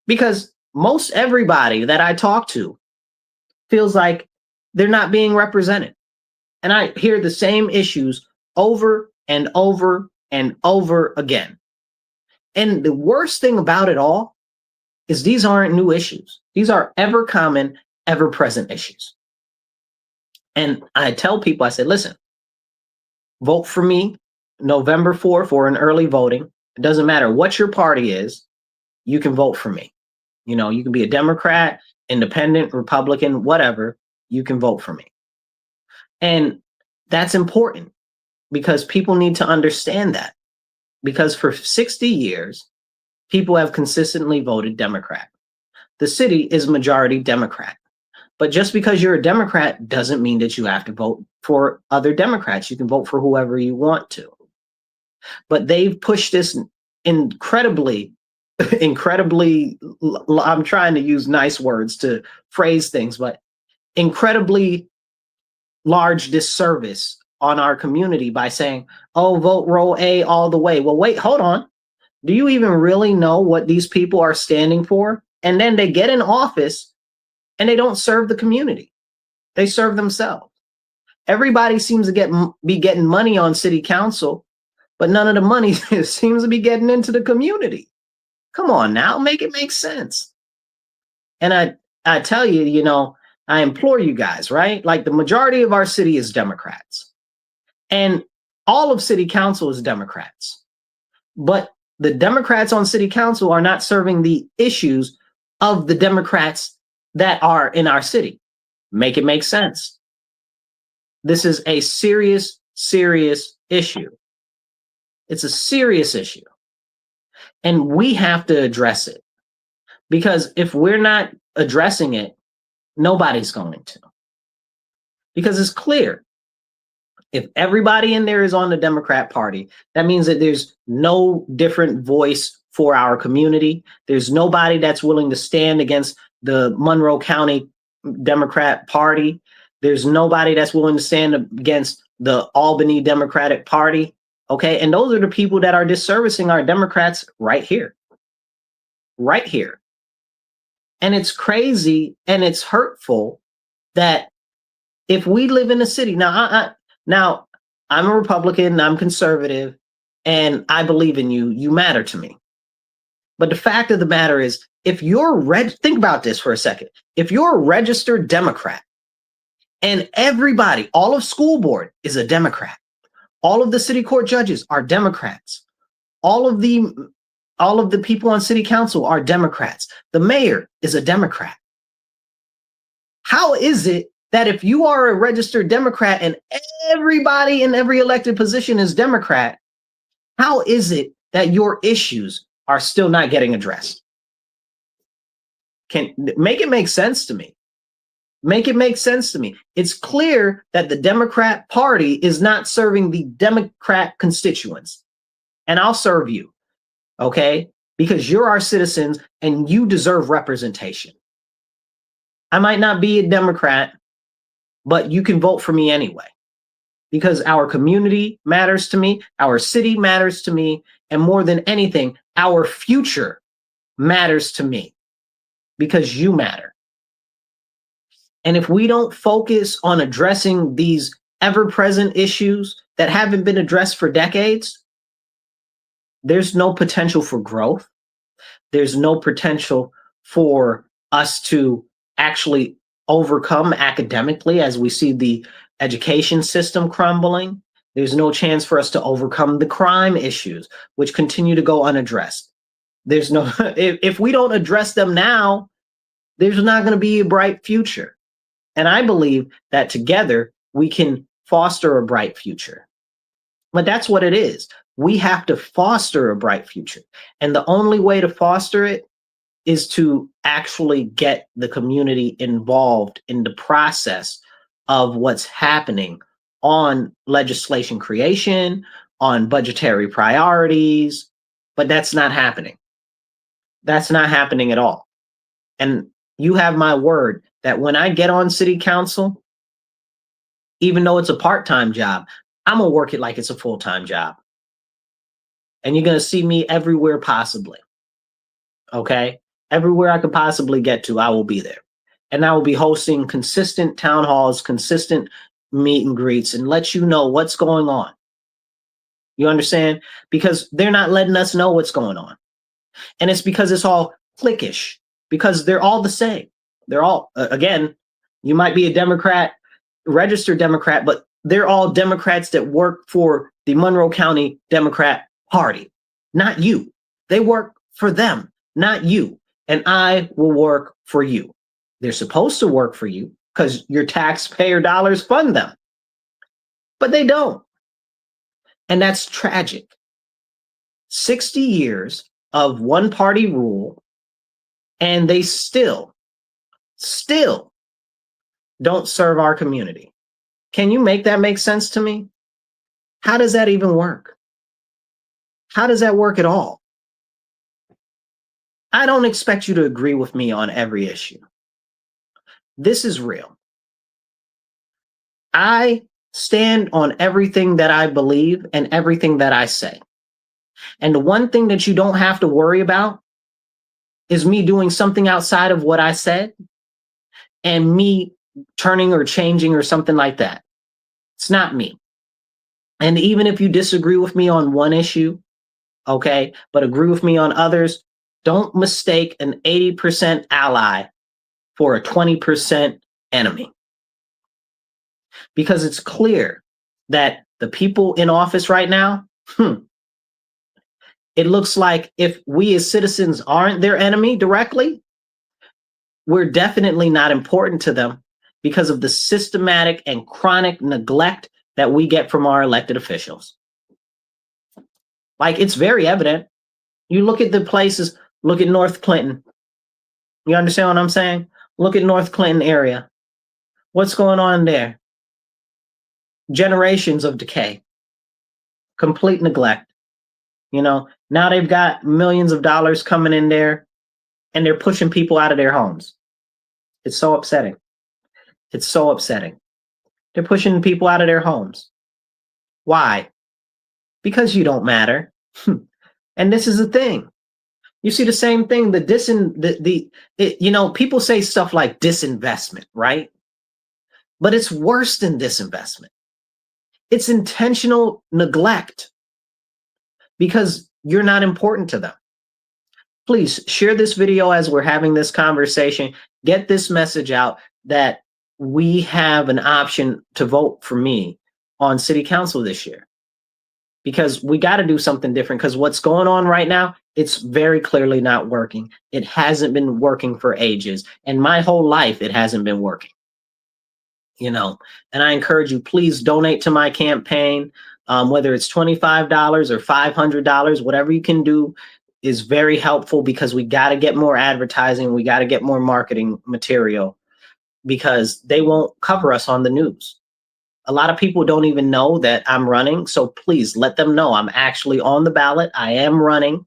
because most everybody that I talk to feels like they're not being represented. And I hear the same issues over and over and over again. And the worst thing about it all is these aren't new issues. These are ever common, ever present issues. And I tell people, I say, listen, vote for me November 4th for an early voting. It doesn't matter what your party is. You can vote for me. You can be a Democrat, independent, Republican, whatever. You can vote for me. And that's important because people need to understand that. Because for 60 years, people have consistently voted Democrat. The city is majority Democrat. But just because you're a Democrat doesn't mean that you have to vote for other Democrats. You can vote for whoever you want to. But they've pushed this incredibly, I'm trying to use nice words to phrase things, but incredibly large disservice on our community by saying, oh, vote row A all the way. Well, wait, hold on. Do you even really know what these people are standing for? And then they get in office and they don't serve the community. They serve themselves. Everybody seems to be getting money on city council, but none of the money seems to be getting into the community. Come on now, make it make sense. And I tell you, I implore you guys, right? Like the majority of our city is Democrats. And all of city council is Democrats. But the Democrats on city council are not serving the issues of the Democrats that are in our city. Make it make sense. This is a serious, serious issue. It's a serious issue. And we have to address it. Because if we're not addressing it, nobody's going to. Because it's clear. If everybody in there is on the Democrat Party, that means that there's no different voice for our community. There's nobody that's willing to stand against the Monroe County Democrat Party. There's nobody that's willing to stand against the Albany Democratic Party. Okay. And those are the people that are disservicing our Democrats right here. Right here. And it's crazy and it's hurtful that if we live in a city, now I'm a Republican, I'm conservative, and I believe in you. You matter to me. But the fact of the matter is, if you're think about this for a second. If you're a registered Democrat and everybody, all of school board is a Democrat, all of the city court judges are Democrats, all of the people on city council are Democrats, the mayor is a Democrat. How is it that if you are a registered Democrat and everybody in every elected position is Democrat, how is it that your issues are still not getting addressed? Can make it make sense to me. Make it make sense to me. It's clear that the Democrat Party is not serving the Democrat constituents. And I'll serve you, okay? Because you're our citizens and you deserve representation. I might not be a Democrat, but you can vote for me anyway. Because our community matters to me, our city matters to me, and more than anything, our future matters to me. Because you matter. And if we don't focus on addressing these ever-present issues that haven't been addressed for decades, there's no potential for growth. There's no potential for us to actually overcome academically as we see the education system crumbling. There's no chance for us to overcome the crime issues, which continue to go unaddressed. There's no, if we don't address them now, there's not going to be a bright future. And I believe that together we can foster a bright future. But that's what it is. We have to foster a bright future. And the only way to foster it is to actually get the community involved in the process of what's happening on legislation creation, on budgetary priorities, but that's not happening. That's not happening at all. And you have my word that when I get on city council, even though it's a part-time job, I'm gonna work it like it's a full-time job. And you're gonna see me everywhere possibly. Okay? Everywhere I could possibly get to, I will be there. And I will be hosting consistent town halls, consistent meet and greets, and let you know what's going on. You understand? Because they're not letting us know what's going on. And it's because it's all cliquish, because they're all the same. They're all, again, you might be a Democrat, registered Democrat, but they're all Democrats that work for the Monroe County Democrat Party, not you. They work for them, not you. And I will work for you. They're supposed to work for you because your taxpayer dollars fund them, but they don't. And that's tragic. 60 years of one party rule, and they still don't serve our community. Can you make that make sense to me? How does that even work? How does that work at all? I don't expect you to agree with me on every issue. This is real. I stand on everything that I believe and everything that I say. And the one thing that you don't have to worry about is me doing something outside of what I said and me turning or changing or something like that. It's not me. And even if you disagree with me on one issue, okay, but agree with me on others, don't mistake an 80% ally for a 20% enemy. Because it's clear that the people in office right now, it looks like if we as citizens aren't their enemy directly, we're definitely not important to them because of the systematic and chronic neglect that we get from our elected officials. Like, it's very evident. You look at the places, look at North Clinton. You understand what I'm saying? Look at North Clinton area. What's going on there? Generations of decay, complete neglect. You know, now they've got millions of dollars coming in there and they're pushing people out of their homes. It's so upsetting. It's so upsetting. They're pushing people out of their homes. Why? Because you don't matter. And this is the thing. You see the same thing, people say stuff like disinvestment, right? But it's worse than disinvestment. It's intentional neglect because you're not important to them. Please share this video as we're having this conversation. Get this message out that we have an option to vote for me on city council this year. Because we got to do something different, because what's going on right now, it's very clearly not working. It hasn't been working for ages. And my whole life, it hasn't been working. And I encourage you, please donate to my campaign, whether it's $25 or $500, whatever you can do is very helpful, because we got to get more advertising. We got to get more marketing material, because they won't cover us on the news. A lot of people don't even know that I'm running. So please let them know I'm actually on the ballot. I am running.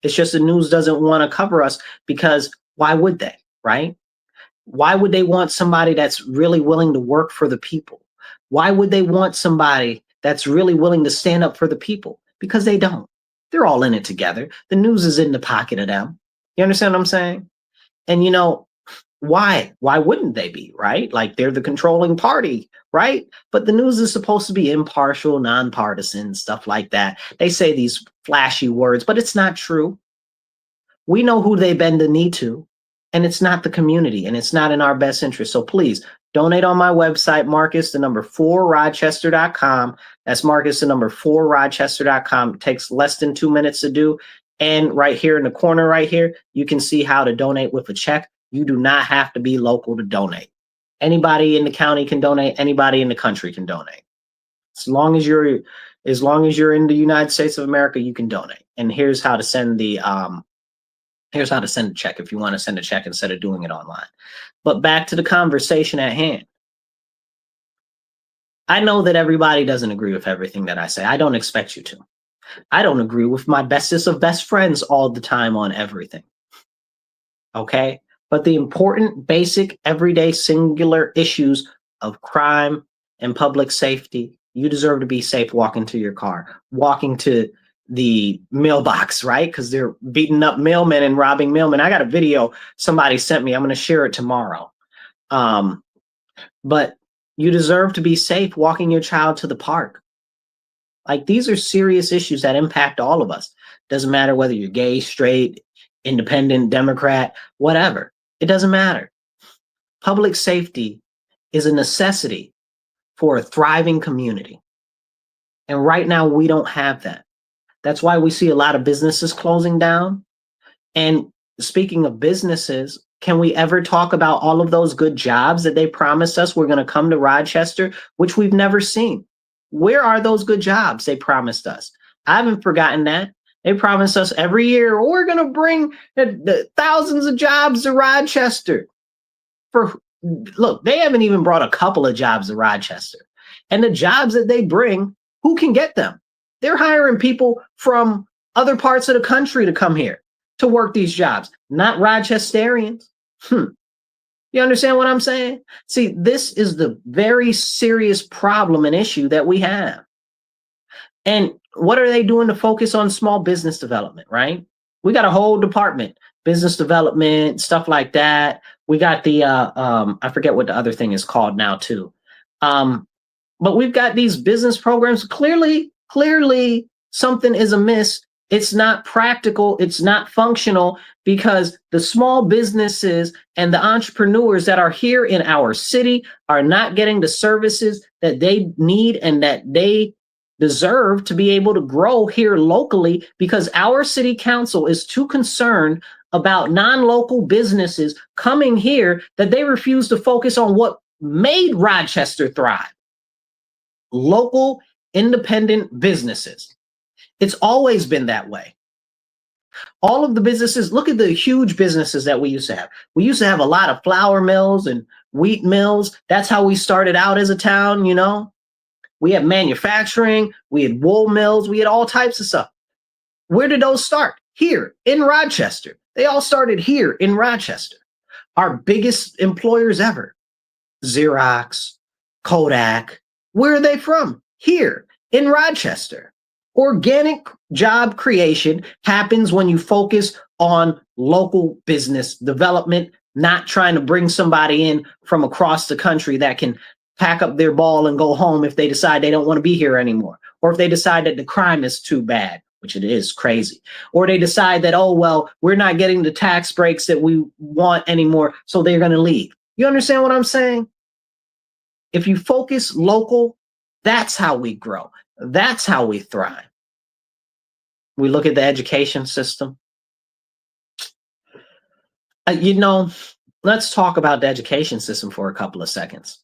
It's just the news doesn't want to cover us, because why would they, right? Why would they want somebody that's really willing to work for the people? Why would they want somebody that's really willing to stand up for the people? Because they don't. They're all in it together. The news is in the pocket of them. You understand what I'm saying? And why wouldn't they be, right? Like, they're the controlling party, right? But the news is supposed to be impartial, nonpartisan, stuff like that. They say these flashy words, but it's not true. We know who they bend the knee to, and it's not the community, and it's not in our best interest. So please donate on my website, Marcus4Rochester.com. That's Marcus4Rochester.com. It takes less than 2 minutes to do. And right here in the corner right here, you can see how to donate with a check. You do not have to be local to donate. Anybody in the county can donate. Anybody in the country can donate. As long as you're in the United States of America, you can donate. And here's how to send a check if you want to send a check instead of doing it online. But back to the conversation at hand. I know that everybody doesn't agree with everything that I say. I don't expect you to. I don't agree with my bestest of best friends all the time on everything. okay? But the important, basic, everyday, singular issues of crime and public safety, you deserve to be safe walking to your car, walking to the mailbox, right? Because they're beating up mailmen and robbing mailmen. I got a video somebody sent me. I'm going to share it tomorrow. But you deserve to be safe walking your child to the park. Like, these are serious issues that impact all of us. Doesn't matter whether you're gay, straight, independent, Democrat, whatever. It doesn't matter. Public safety is a necessity for a thriving community. And right now, we don't have that. That's why we see a lot of businesses closing down. And speaking of businesses, can we ever talk about all of those good jobs that they promised us were going to come to Rochester, which we've never seen? Where are those good jobs they promised us? I haven't forgotten that. They promised us every year, oh, we're going to bring the thousands of jobs to Rochester. Look, they haven't even brought a couple of jobs to Rochester. And the jobs that they bring, who can get them? They're hiring people from other parts of the country to come here to work these jobs, not Rochesterians. You understand what I'm saying? See, this is the very serious problem and issue that we have. And what are they doing to focus on small business development, right? We got a whole department, business development, stuff like that. We got the, I forget what the other thing is called now too. But we've got these business programs. Clearly something is amiss. It's not practical. It's not functional, because the small businesses and the entrepreneurs that are here in our city are not getting the services that they need and that they deserve to be able to grow here locally, because our city council is too concerned about non-local businesses coming here that they refuse to focus on what made Rochester thrive. Local independent businesses. It's always been that way. All of the businesses, look at the huge businesses that we used to have. We used to have a lot of flour mills and wheat mills. That's how we started out as a town, you know. We had manufacturing, we had wool mills, we had all types of stuff. Where did those start? Here in Rochester. They all started here in Rochester. Our biggest employers ever, Xerox, Kodak. Where are they from? Here in Rochester. Organic job creation happens when you focus on local business development, not trying to bring somebody in from across the country that can pack up their ball and go home if they decide they don't want to be here anymore, or if they decide that the crime is too bad, which it is crazy, or they decide that, oh, well, we're not getting the tax breaks that we want anymore, so they're going to leave. You understand what I'm saying? If you focus local, that's how we grow. That's how we thrive. We look at the education system. Let's talk about the education system for a couple of seconds.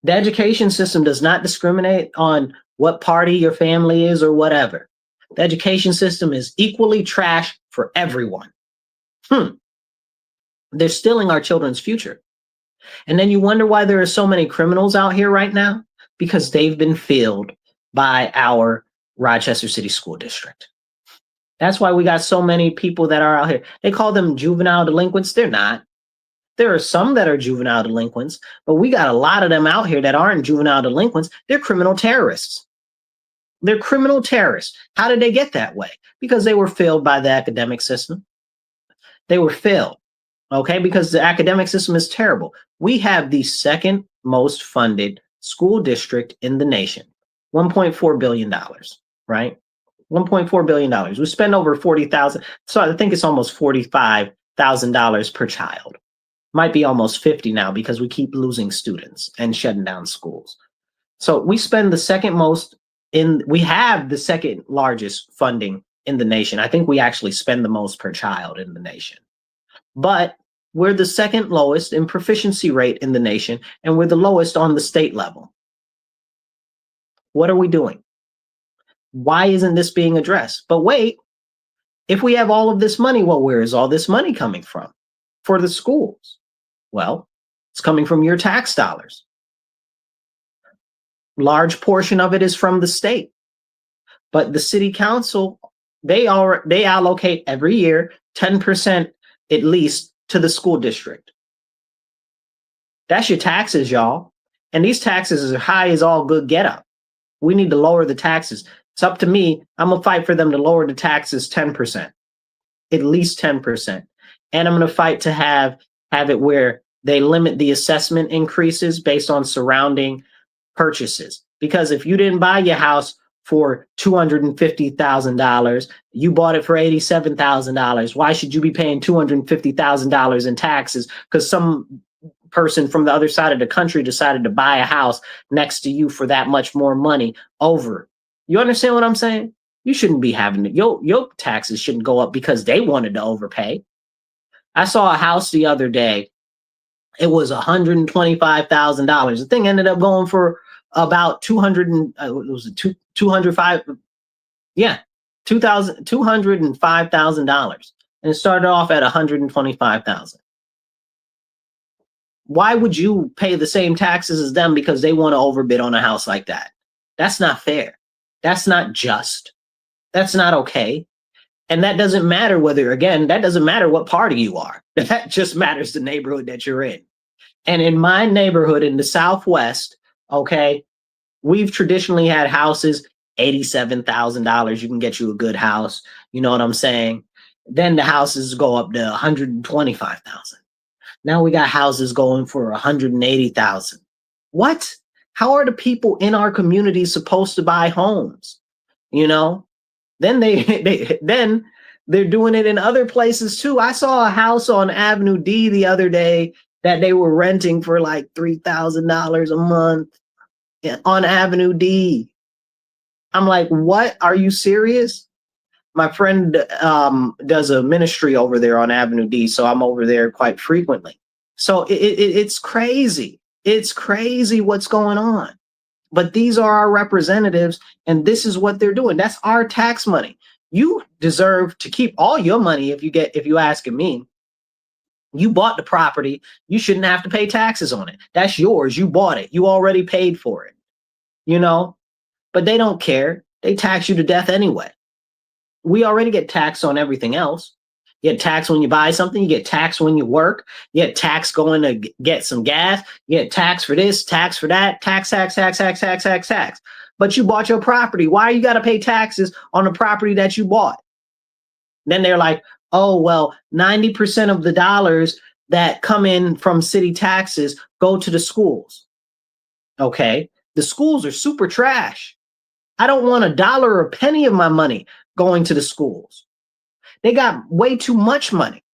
The education system does not discriminate on what party your family is or whatever. The education system is equally trash for everyone. They're stealing our children's future. And then you wonder why there are so many criminals out here right now? Because they've been filled by our Rochester City School District. That's why we got so many people that are out here. They call them juvenile delinquents. They're not. There are some that are juvenile delinquents, but we got a lot of them out here that aren't juvenile delinquents. They're criminal terrorists. They're criminal terrorists. How did they get that way? Because they were failed by the academic system. They were failed, okay? Because the academic system is terrible. We have the second most funded school district in the nation, $1.4 billion, right? $1.4 billion. We spend over 40,000. So I think it's almost $45,000 per child. Might be almost 50 now because we keep losing students and shutting down schools. So we spend the second most we have the second largest funding in the nation. I think we actually spend the most per child in the nation. But we're the second lowest in proficiency rate in the nation, and we're the lowest on the state level. What are we doing? Why isn't this being addressed? But wait, if we have all of this money, well, where is all this money coming from for the schools? Well, it's coming from your tax dollars. Large portion of it is from the state. But the city council, they allocate every year 10% at least to the school district. That's your taxes, y'all. And these taxes is as high as all good get up. We need to lower the taxes. It's up to me. I'm going to fight for them to lower the taxes 10%, at least 10%. And I'm going to fight to have it where they limit the assessment increases based on surrounding purchases. Because if you didn't buy your house for $250,000, you bought it for $87,000, why should you be paying $250,000 in taxes because some person from the other side of the country decided to buy a house next to you for that much more money over? You understand what I'm saying? You shouldn't be having to, your taxes shouldn't go up because they wanted to overpay. I saw a house the other day. It was $125,000. The thing ended up going for about 200 and was it 205? Yeah, $205,000, and it started off at 125,000. Why would you pay the same taxes as them because they want to overbid on a house like that? That's not fair. That's not just. That's not okay. And that doesn't matter that doesn't matter what party you are. That just matters the neighborhood that you're in. And in my neighborhood in the Southwest, okay, we've traditionally had houses, $87,000. You can get you a good house. You know what I'm saying? Then the houses go up to $125,000. Now we got houses going for $180,000. What? How are the people in our community supposed to buy homes? You know? Then they're doing it in other places too. I saw a house on Avenue D the other day that they were renting for like $3,000 a month on Avenue D. I'm like, what? Are you serious? My friend does a ministry over there on Avenue D, so I'm over there quite frequently. So it's crazy. It's crazy what's going on. But these are our representatives, and this is what they're doing. That's our tax money. You deserve to keep all your money if you asking me. You bought the property. You shouldn't have to pay taxes on it. That's yours. You bought it. You already paid for it. You know? But they don't care. They tax you to death anyway. We already get taxed on everything else. You get taxed when you buy something. You get taxed when you work. You get taxed going to get some gas. You get taxed for this, tax for that, tax. But you bought your property. Why you got to pay taxes on the property that you bought? Then they're like, oh, well, 90% of the dollars that come in from city taxes go to the schools. Okay, the schools are super trash. I don't want a dollar or a penny of my money going to the schools. They got way too much money.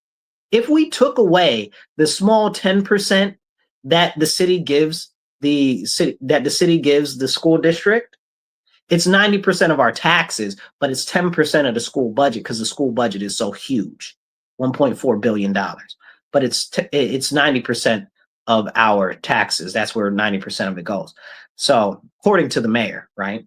If we took away the small 10% that the city gives the school district, it's 90% of our taxes, but it's 10% of the school budget because the school budget is so huge, $1.4 billion. But it's 90% of our taxes. That's where 90% of it goes. So according to the mayor, right?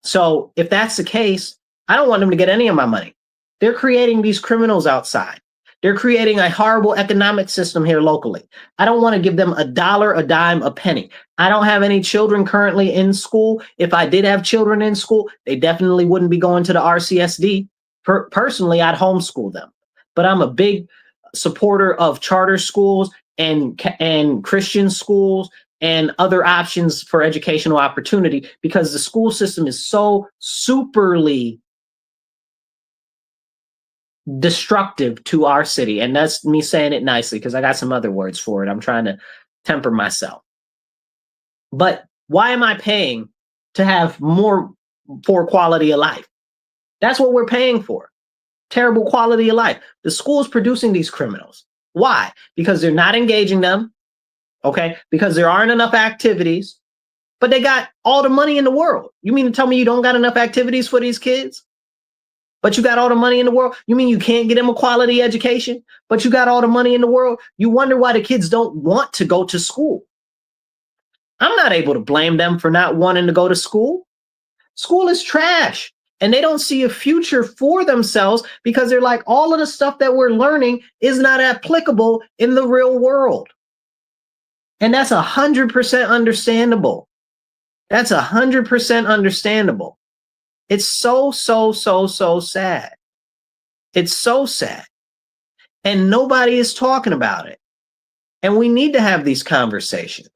So if that's the case, I don't want them to get any of my money. They're creating these criminals outside. They're creating a horrible economic system here locally. I don't want to give them a dollar, a dime, a penny. I don't have any children currently in school. If I did have children in school, they definitely wouldn't be going to the RCSD. Personally, I'd homeschool them. But I'm a big supporter of charter schools and Christian schools and other options for educational opportunity because the school system is so superly destructive to our city. And that's me saying it nicely because I got some other words for it. I'm trying to temper myself. But why am I paying to have more poor quality of life? That's what we're paying for. Terrible quality of life. The school's producing these criminals. Why? Because they're not engaging them. Okay? Because there aren't enough activities, but they got all the money in the world. You mean to tell me you don't got enough activities for these kids? But you got all the money in the world? You mean you can't get them a quality education? But you got all the money in the world? You wonder why the kids don't want to go to school. I'm not able to blame them for not wanting to go to school. School is trash. And they don't see a future for themselves because they're like, all of the stuff that we're learning is not applicable in the real world. And that's 100% understandable. That's 100% understandable. It's so sad. It's so sad. and nobody is talking about it. And we need to have these conversations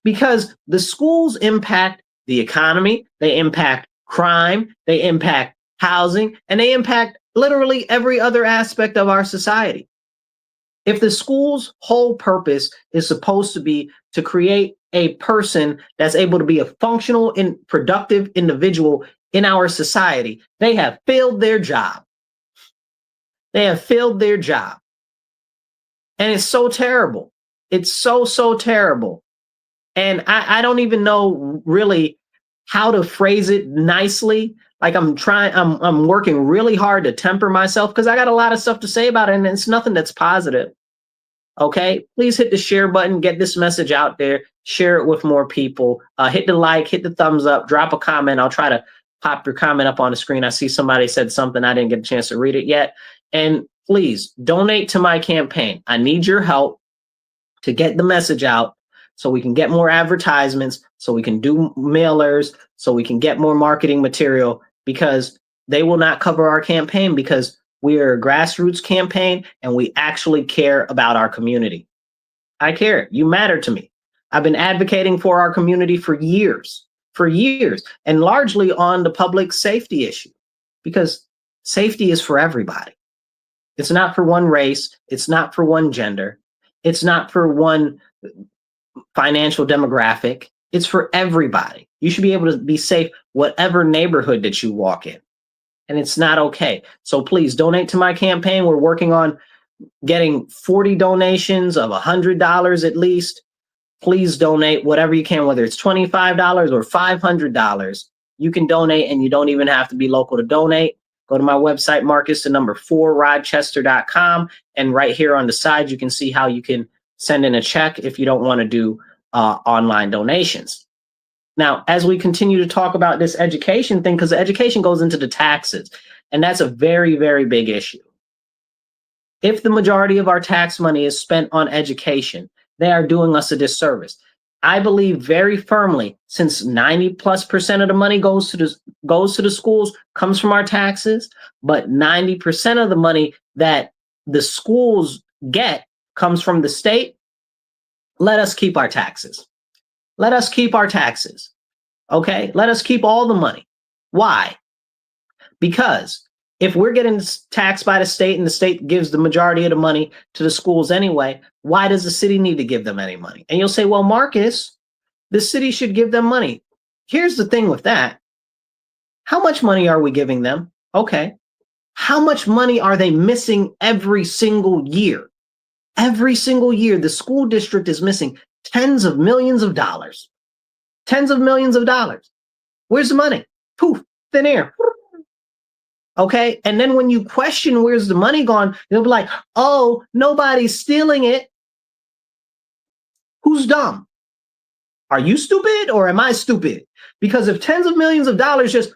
because the schools impact the economy, they impact crime, they impact housing, and they impact literally every other aspect of our society. If the school's whole purpose is supposed to be to create a person that's able to be a functional and productive individual in our society, they have failed their job. They have failed their job. And it's so terrible. It's so, so terrible. And I don't even know really how to phrase it nicely. Like I'm working really hard to temper myself because I got a lot of stuff to say about it and it's nothing that's positive. Okay, please hit the share button, get this message out there, share it with more people. Hit the like, hit the thumbs up, drop a comment. I'll try to pop your comment up on the screen. I see somebody said something, I didn't get a chance to read it yet. And please donate to my campaign. I need your help to get the message out so we can get more advertisements, so we can do mailers, so we can get more marketing material, because they will not cover our campaign because we are a grassroots campaign and we actually care about our community. I care. You matter to me. I've been advocating for our community for years, and largely on the public safety issue, because safety is for everybody. It's not for one race. It's not for one gender. It's not for one financial demographic. It's for everybody. You should be able to be safe whatever neighborhood that you walk in. And it's not okay. So please donate to my campaign. We're working on getting 40 donations of $100 at least. Please donate whatever you can, whether it's $25 or $500. You can donate and you don't even have to be local to donate. Go to my website, Marcus4Rochester.com. And right here on the side, you can see how you can send in a check if you don't want to do online donations. Now, as we continue to talk about this education thing, because the education goes into the taxes, and that's a very, very big issue. If the majority of our tax money is spent on education, they are doing us a disservice. I believe very firmly, since 90+% of the money goes to the schools, comes from our taxes, but 90% of the money that the schools get comes from the state. Let us keep our taxes. Let us keep our taxes. Okay? Let us keep all the money. Why? Because if we're getting taxed by the state and the state gives the majority of the money to the schools anyway, why does the city need to give them any money? And you'll say, well, Marcus, the city should give them money. Here's the thing with that. How much money are we giving them? Okay. How much money are they missing every single year? Every single year, the school district is missing tens of millions of dollars. Tens of millions of dollars. Where's the money? Poof, thin air. Okay. And then when you question where's the money gone, they'll be like, oh, nobody's stealing it. Who's dumb? Are you stupid or am I stupid? Because if tens of millions of dollars just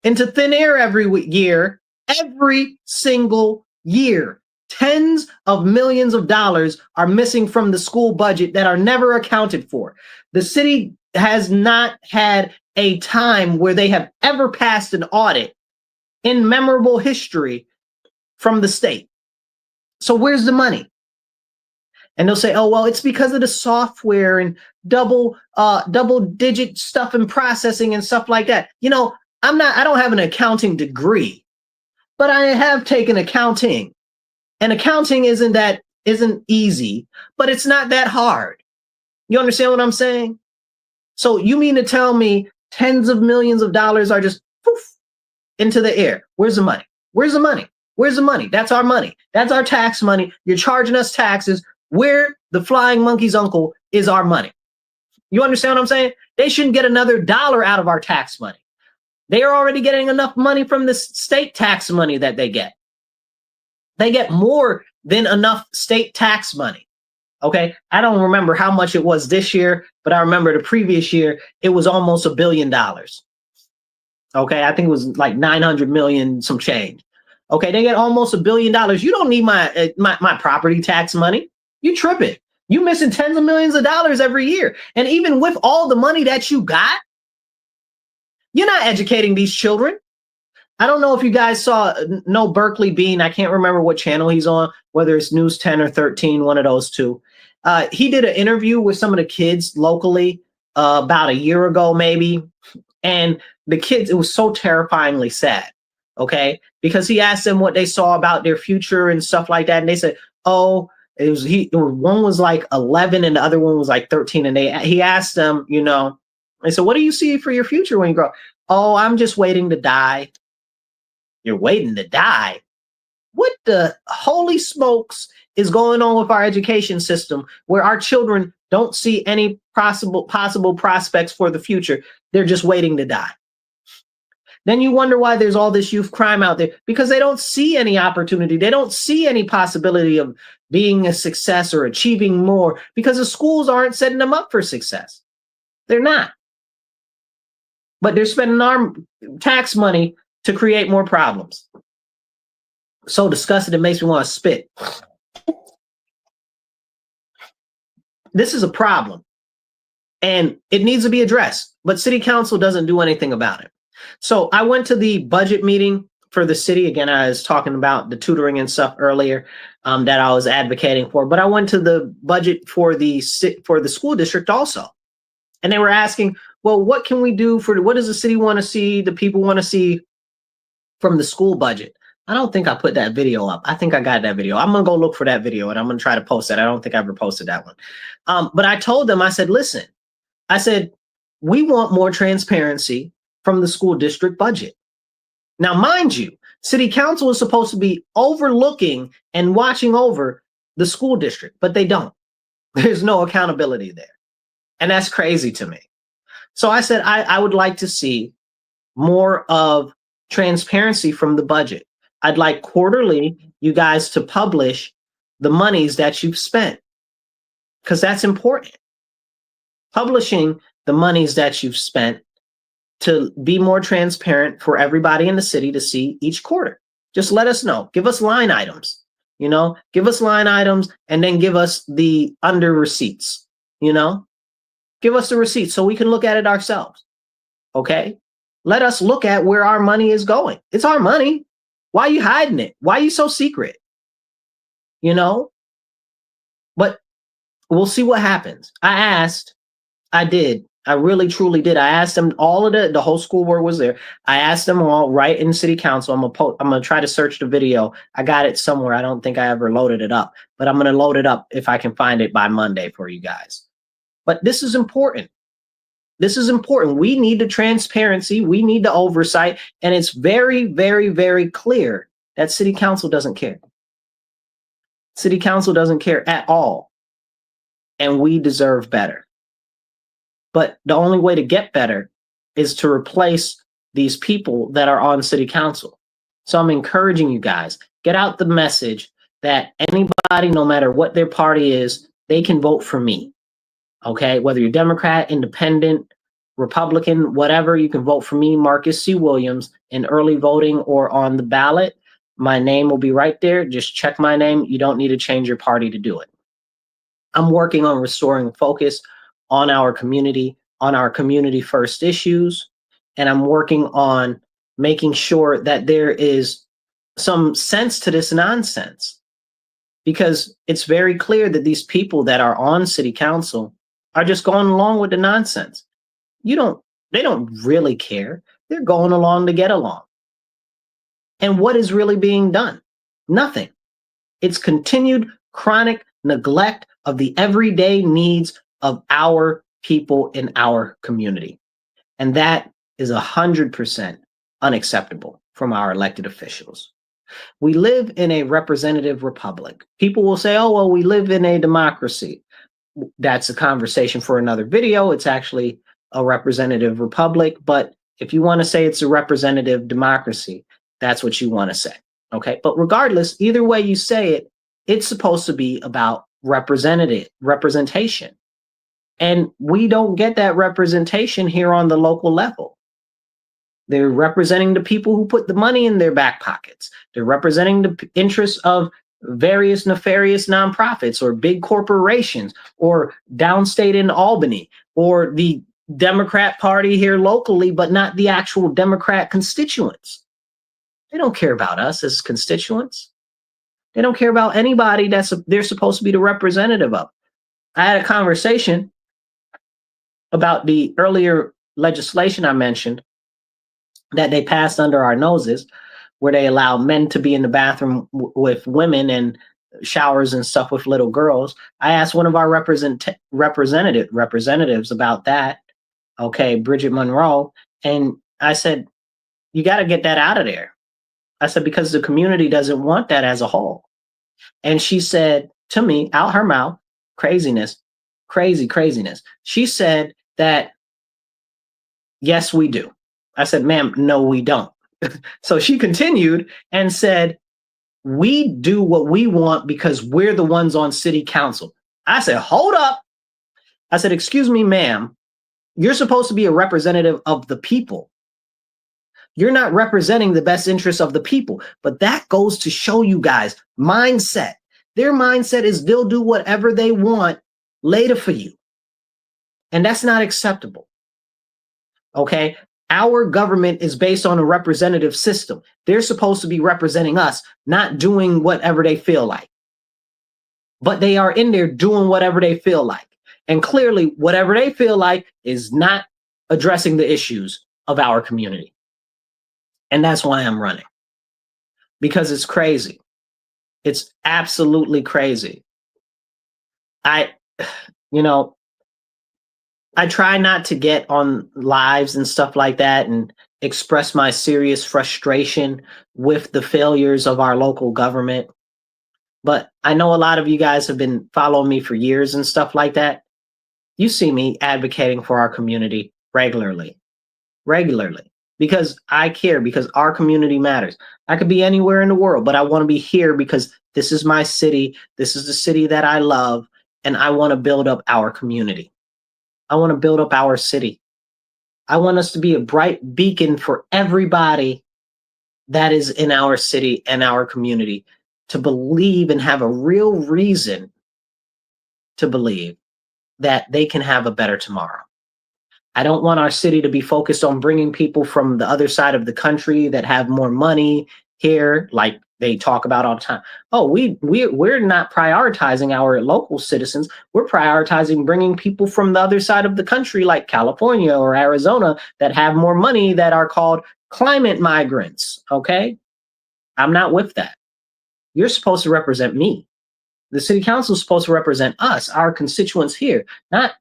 into thin air every year, every single year, tens of millions of dollars are missing from the school budget that are never accounted for. The city has not had a time where they have ever passed an audit in memorable history from the state. So where's the money? And they'll say, oh, well, it's because of the software and double digit stuff and processing and stuff like that. You know, I don't have an accounting degree, but I have taken accounting. And accounting isn't easy, but it's not that hard. You understand what I'm saying? So you mean to tell me tens of millions of dollars are just poof into the air? Where's the money? Where's the money? Where's the money? That's our money. That's our tax money. You're charging us taxes. Where the flying monkey's uncle is our money. You understand what I'm saying? They shouldn't get another dollar out of our tax money. They are already getting enough money from the state tax money that they get. They get more than enough state tax money. Okay. I don't remember how much it was this year, but I remember the previous year, it was almost $1 billion. Okay. I think it was like 900 million, some change. Okay. They get almost $1 billion. You don't need my property tax money. You tripping. You missing tens of millions of dollars every year. And even with all the money that you got, you're not educating these children. I don't know if you guys know Berkeley Bean. I can't remember what channel he's on, whether it's News 10 or 13, one of those two. He did an interview with some of the kids locally about a year ago, maybe. And the kids, it was so terrifyingly sad, okay? Because he asked them what they saw about their future and stuff like that. And they said, oh, one was like 11 and the other one was like 13. And he asked them, they said, what do you see for your future when you grow up? Oh, I'm just waiting to die. You're waiting to die? What the holy smokes is going on with our education system where our children don't see any possible prospects for the future? They're just waiting to die. Then you wonder why there's all this youth crime out there, because they don't see any opportunity. They don't see any possibility of being a success or achieving more because the schools aren't setting them up for success. They're not. But they're spending our tax money to create more problems. So disgusting, it makes me want to spit. This is a problem and it needs to be addressed, but city council doesn't do anything about it. So I went to the budget meeting for the city. Again, I was talking about the tutoring and stuff earlier that I was advocating for, but I went to the budget for the school district also. And they were asking, well, what can we do what does the city want to see, the people want to see from the school budget? I don't think I put that video up. I think I got that video. I'm going to go look for that video and I'm going to try to post that. I don't think I ever posted that one. But I told them, I said, listen, I said, we want more transparency from the school district budget. Now, mind you, city council is supposed to be overlooking and watching over the school district, but they don't. There's no accountability there. And that's crazy to me. So I said, I would like to see more of transparency from the budget. I'd like quarterly you guys to publish the monies that you've spent, because that's important. Publishing the monies that you've spent to be more transparent for everybody in the city to see each quarter. Just let us know. Give us line items, give us line items and then give us the under receipts, give us the receipts so we can look at it ourselves. Okay. Let us look at where our money is going. It's our money. Why are you hiding it? Why are you so secret? But we'll see what happens. I really, truly did. I asked them all of the whole school board was there. I asked them all right in city council. I'm going to try to search the video. I got it somewhere. I don't think I ever loaded it up, but I'm going to load it up if I can find it by Monday for you guys. But this is important. This is important. We need the transparency. We need the oversight. And it's very, very, very clear that city council doesn't care. City council doesn't care at all. And we deserve better. But the only way to get better is to replace these people that are on city council. So I'm encouraging you guys, get out the message that anybody, no matter what their party is, they can vote for me. Okay, whether you're Democrat, Independent, Republican, whatever, you can vote for me, Marcus C. Williams, in early voting or on the ballot. My name will be right there. Just check my name. You don't need to change your party to do it. I'm working on restoring focus on our community first issues. And I'm working on making sure that there is some sense to this nonsense, because it's very clear that these people that are on city council are just going along with the nonsense. They don't really care. They're going along to get along. And what is really being done? Nothing. It's continued chronic neglect of the everyday needs of our people in our community. And that is 100% unacceptable from our elected officials. We live in a representative republic. People will say, oh, well, we live in a democracy. That's a conversation for another video. It's actually a representative republic. But if you want to say it's a representative democracy, that's what you want to say. Okay. But regardless, either way you say it, it's supposed to be about representation. And we don't get that representation here on the local level. They're representing the people who put the money in their back pockets. They're representing the interests of various nefarious nonprofits or big corporations or downstate in Albany or the Democrat Party here locally, but not the actual Democrat constituents. They don't care about us as constituents. They don't care about anybody they're supposed to be the representative of. I had a conversation about the earlier legislation I mentioned that they passed under our noses, where they allow men to be in the bathroom with women and showers and stuff with little girls. I asked one of our representatives about that. Okay, Bridget Monroe, and I said, you got to get that out of there. I said, because the community doesn't want that as a whole. And she said to me, out her mouth, craziness. She said that, yes, we do. I said, ma'am, no, we don't. So she continued and said, we do what we want because we're the ones on city council. I said, hold up. I said, excuse me, ma'am, you're supposed to be a representative of the people. You're not representing the best interests of the people. But that goes to show you guys mindset. Their mindset is they'll do whatever they want later for you. And that's not acceptable. Okay? Our government is based on a representative system. They're supposed to be representing us, not doing whatever they feel like. But they are in there doing whatever they feel like. And clearly, whatever they feel like is not addressing the issues of our community. And that's why I'm running. Because it's crazy. It's absolutely crazy. I try not to get on lives and stuff like that and express my serious frustration with the failures of our local government. But I know a lot of you guys have been following me for years and stuff like that. You see me advocating for our community regularly, because I care, because our community matters. I could be anywhere in the world, but I want to be here because this is my city. This is the city that I love, and I want to build up our community. I want to build up our city. I want us to be a bright beacon for everybody that is in our city and our community to believe and have a real reason to believe that they can have a better tomorrow. I don't want our city to be focused on bringing people from the other side of the country that have more money here, like they talk about all the time. Oh, we're not prioritizing our local citizens. We're prioritizing bringing people from the other side of the country, like California or Arizona, that have more money, that are called climate migrants. Okay, I'm not with that. You're supposed to represent me. The city council is supposed to represent us, our constituents here, not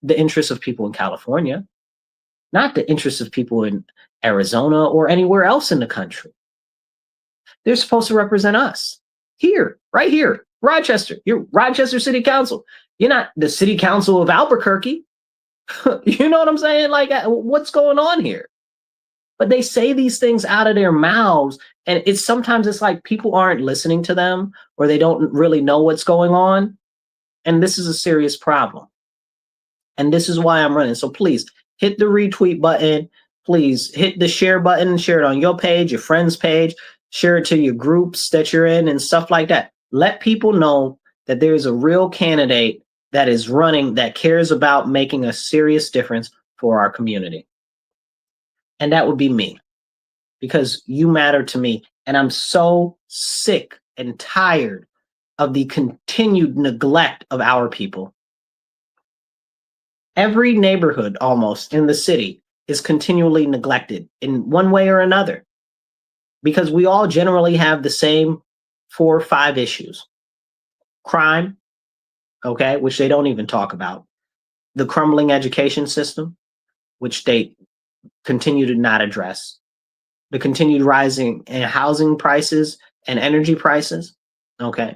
the interests of people in California, not the interests of people in Arizona or anywhere else in the country. They're supposed to represent us here, right here, Rochester. You're Rochester City Council. You're not the City Council of Albuquerque. You know what I'm saying? Like, what's going on here? But they say these things out of their mouths, and sometimes it's like people aren't listening to them, or they don't really know what's going on. And this is a serious problem. And this is why I'm running. So please hit the retweet button. Please hit the share button. Share it on your page, your friend's page. Share it to your groups that you're in and stuff like that. Let people know that there is a real candidate that is running, that cares about making a serious difference for our community. And that would be me, because you matter to me. And I'm so sick and tired of the continued neglect of our people. Every neighborhood almost in the city is continually neglected in one way or another, because we all generally have the same 4 or 5 issues. Crime, okay, which they don't even talk about. The crumbling education system, which they continue to not address. The continued rising in housing prices and energy prices, okay,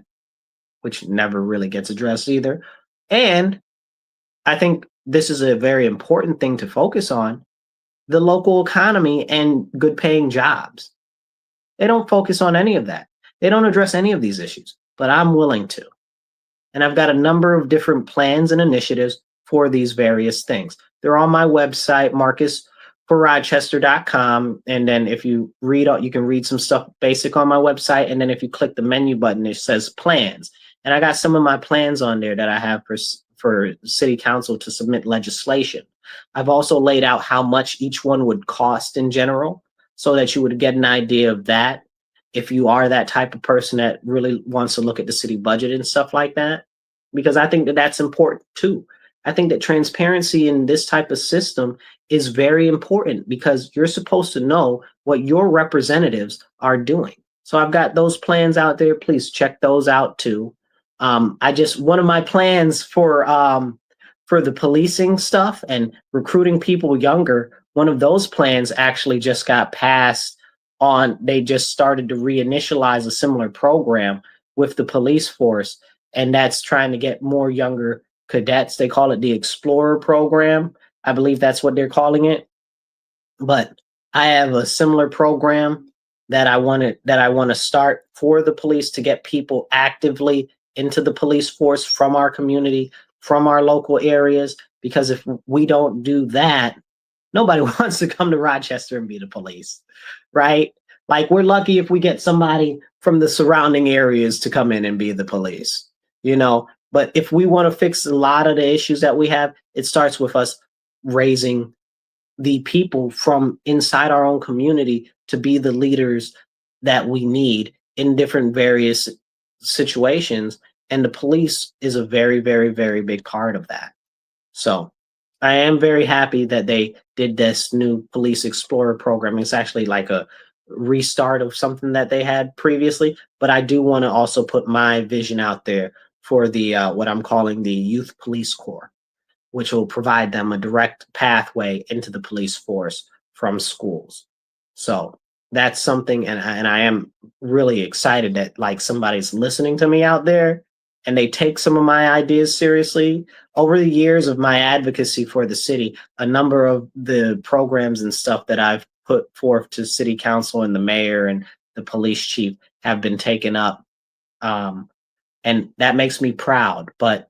which never really gets addressed either. And I think this is a very important thing to focus on: the local economy and good paying jobs. They don't focus on any of that. They don't address any of these issues, but I'm willing to. And I've got a number of different plans and initiatives for these various things. They're on my website, marcusforrochester.com. And then if you read, you can read some stuff basic on my website. And then if you click the menu button, it says plans. And I got some of my plans on there that I have for city council to submit legislation. I've also laid out how much each one would cost in general, so that you would get an idea of that if you are that type of person that really wants to look at the city budget and stuff like that, because I think that that's important too. I think that transparency in this type of system is very important because you're supposed to know what your representatives are doing. So I've got those plans out there. Please check those out too. I just one of my plans for the policing stuff and recruiting people younger. One of those plans actually just got passed on. They just started to reinitialize a similar program with the police force, and that's trying to get more younger cadets. They call it the Explorer program. I believe that's what they're calling it. But I have a similar program that I want to start for the police to get people actively into the police force from our community, from our local areas. Because if we don't do that, nobody wants to come to Rochester and be the police, right? Like we're lucky if we get somebody from the surrounding areas to come in and be the police, you know. But if we want to fix a lot of the issues that we have, it starts with us raising the people from inside our own community to be the leaders that we need in different various situations. And the police is a very, very, very big part of that. So I am very happy that they did this new Police Explorer program. It's actually like a restart of something that they had previously, but I do want to also put my vision out there for the what I'm calling the Youth Police Corps, which will provide them a direct pathway into the police force from schools. So that's something, and I am really excited that like somebody's listening to me out there and they take some of my ideas seriously. Over the years of my advocacy for the city, a number of the programs and stuff that I've put forth to city council and the mayor and the police chief have been taken up. And that makes me proud, but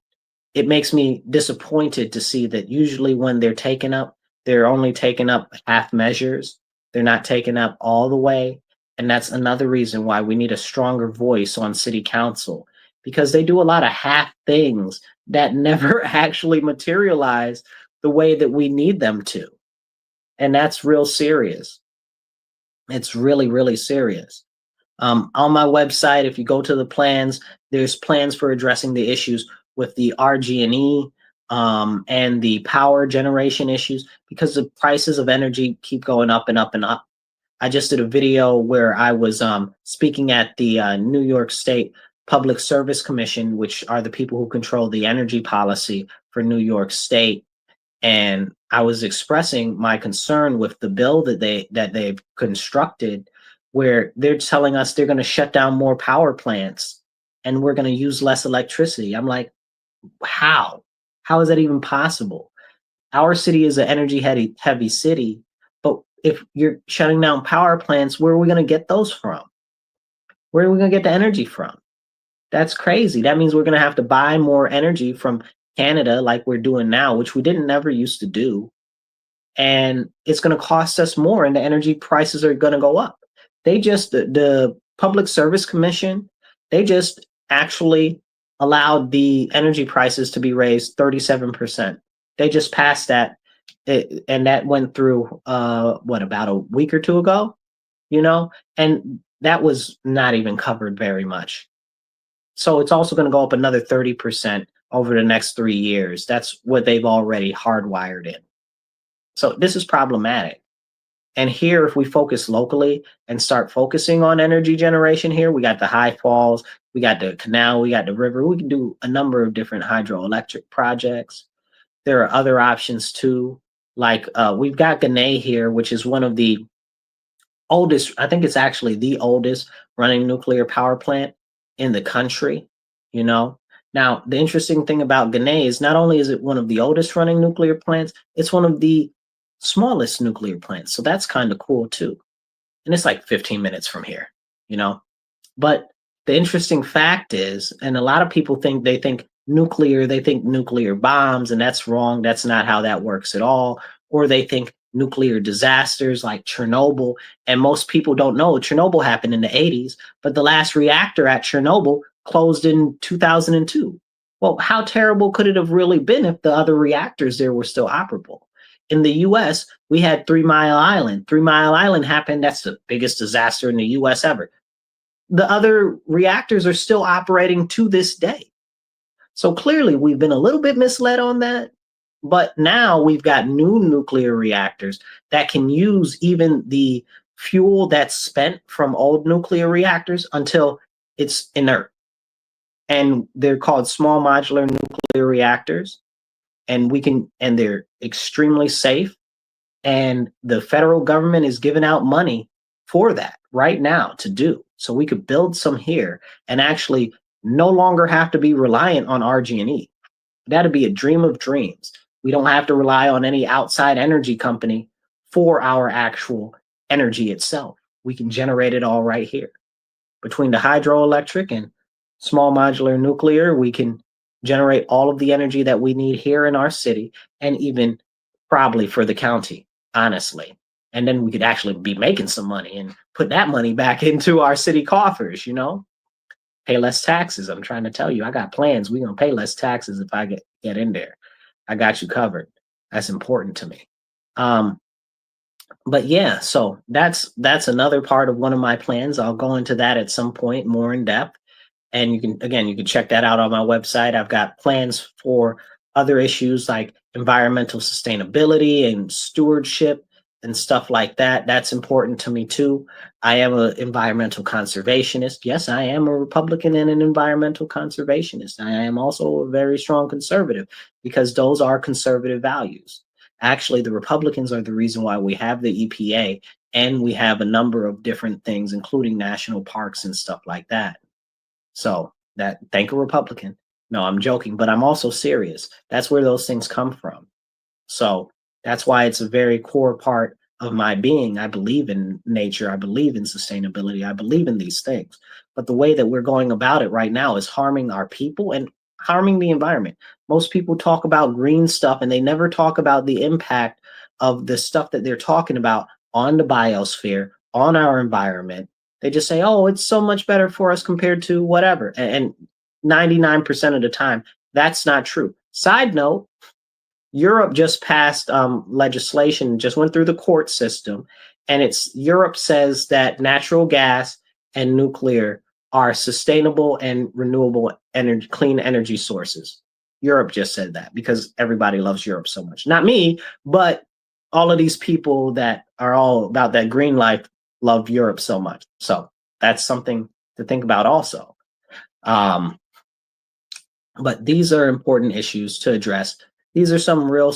it makes me disappointed to see that usually when they're taken up, they're only taken up half measures. They're not taken up all the way. And that's another reason why we need a stronger voice on city council, because they do a lot of half things that never actually materialize the way that we need them to. And that's real serious. It's really, really serious. On my website, if you go to the plans, there's plans for addressing the issues with the RG&E and the power generation issues, because the prices of energy keep going up and up and up. I just did a video where I was speaking at the New York State Public Service Commission, which are the people who control the energy policy for New York State. And I was expressing my concern with the bill that they've constructed, where they're telling us they're going to shut down more power plants and we're going to use less electricity. I'm like, how? How is that even possible? Our city is an energy heavy city, but if you're shutting down power plants, where are we going to get those from? Where are we going to get the energy from? That's crazy. That means we're going to have to buy more energy from Canada like we're doing now, which we didn't never used to do. And it's going to cost us more and the energy prices are going to go up. The Public Service Commission, they just actually allowed the energy prices to be raised 37%. They just passed that, and that went through about a week or two ago, and that was not even covered very much. So it's also going to go up another 30% over the next 3 years. That's what they've already hardwired in. So this is problematic. And here, if we focus locally and start focusing on energy generation here, we got the High Falls, we got the canal, we got the river. We can do a number of different hydroelectric projects. There are other options too. Like we've got Gannett here, which is one of the oldest, I think it's actually the oldest running nuclear power plant in the country, Now, the interesting thing about Gannett is not only is it one of the oldest running nuclear plants, it's one of the smallest nuclear plants. So that's kind of cool too. And it's like 15 minutes from here, But the interesting fact is, and a lot of people think they think nuclear bombs, and that's wrong. That's not how that works at all. Or they think nuclear disasters like Chernobyl. And most people don't know Chernobyl happened in the 80s, but the last reactor at Chernobyl closed in 2002. Well, how terrible could it have really been if the other reactors there were still operable? In the US, we had 3 Mile Island. 3 Mile Island happened. That's the biggest disaster in the US ever. The other reactors are still operating to this day. So clearly, we've been a little bit misled on that. But now we've got new nuclear reactors that can use even the fuel that's spent from old nuclear reactors until it's inert. And they're called small modular nuclear reactors. And they're extremely safe. And the federal government is giving out money for that right now to do. So we could build some here and actually no longer have to be reliant on RG&E. That'd be a dream of dreams. We don't have to rely on any outside energy company for our actual energy itself. We can generate it all right here. Between the hydroelectric and small modular nuclear, we can generate all of the energy that we need here in our city and even probably for the county, honestly. And then we could actually be making some money and put that money back into our city coffers, pay less taxes. I'm trying to tell you, I got plans. We're going to pay less taxes if I get in there. I got you covered. That's important to me. But yeah, so that's another part of one of my plans. I'll go into that at some point more in depth. And you can check that out on my website. I've got plans for other issues like environmental sustainability and stewardship and stuff like that. That's important to me too. I am an environmental conservationist. Yes, I am a Republican and an environmental conservationist. I am also a very strong conservative because those are conservative values. Actually, the Republicans are the reason why we have the EPA and we have a number of different things, including national parks and stuff like that. So thank a Republican. No, I'm joking, but I'm also serious. That's where those things come from. So that's why it's a very core part of my being. I believe in nature. I believe in sustainability. I believe in these things. But the way that we're going about it right now is harming our people and harming the environment. Most people talk about green stuff and they never talk about the impact of the stuff that they're talking about on the biosphere, on our environment. They just say, oh, it's so much better for us compared to whatever. And 99% of the time, that's not true. Side note, Europe just passed legislation, just went through the court system, and Europe says that natural gas and nuclear are sustainable and renewable energy, clean energy sources. Europe just said that because everybody loves Europe so much. Not me, but all of these people that are all about that green life love Europe so much. So that's something to think about also. But these are important issues to address. These are some real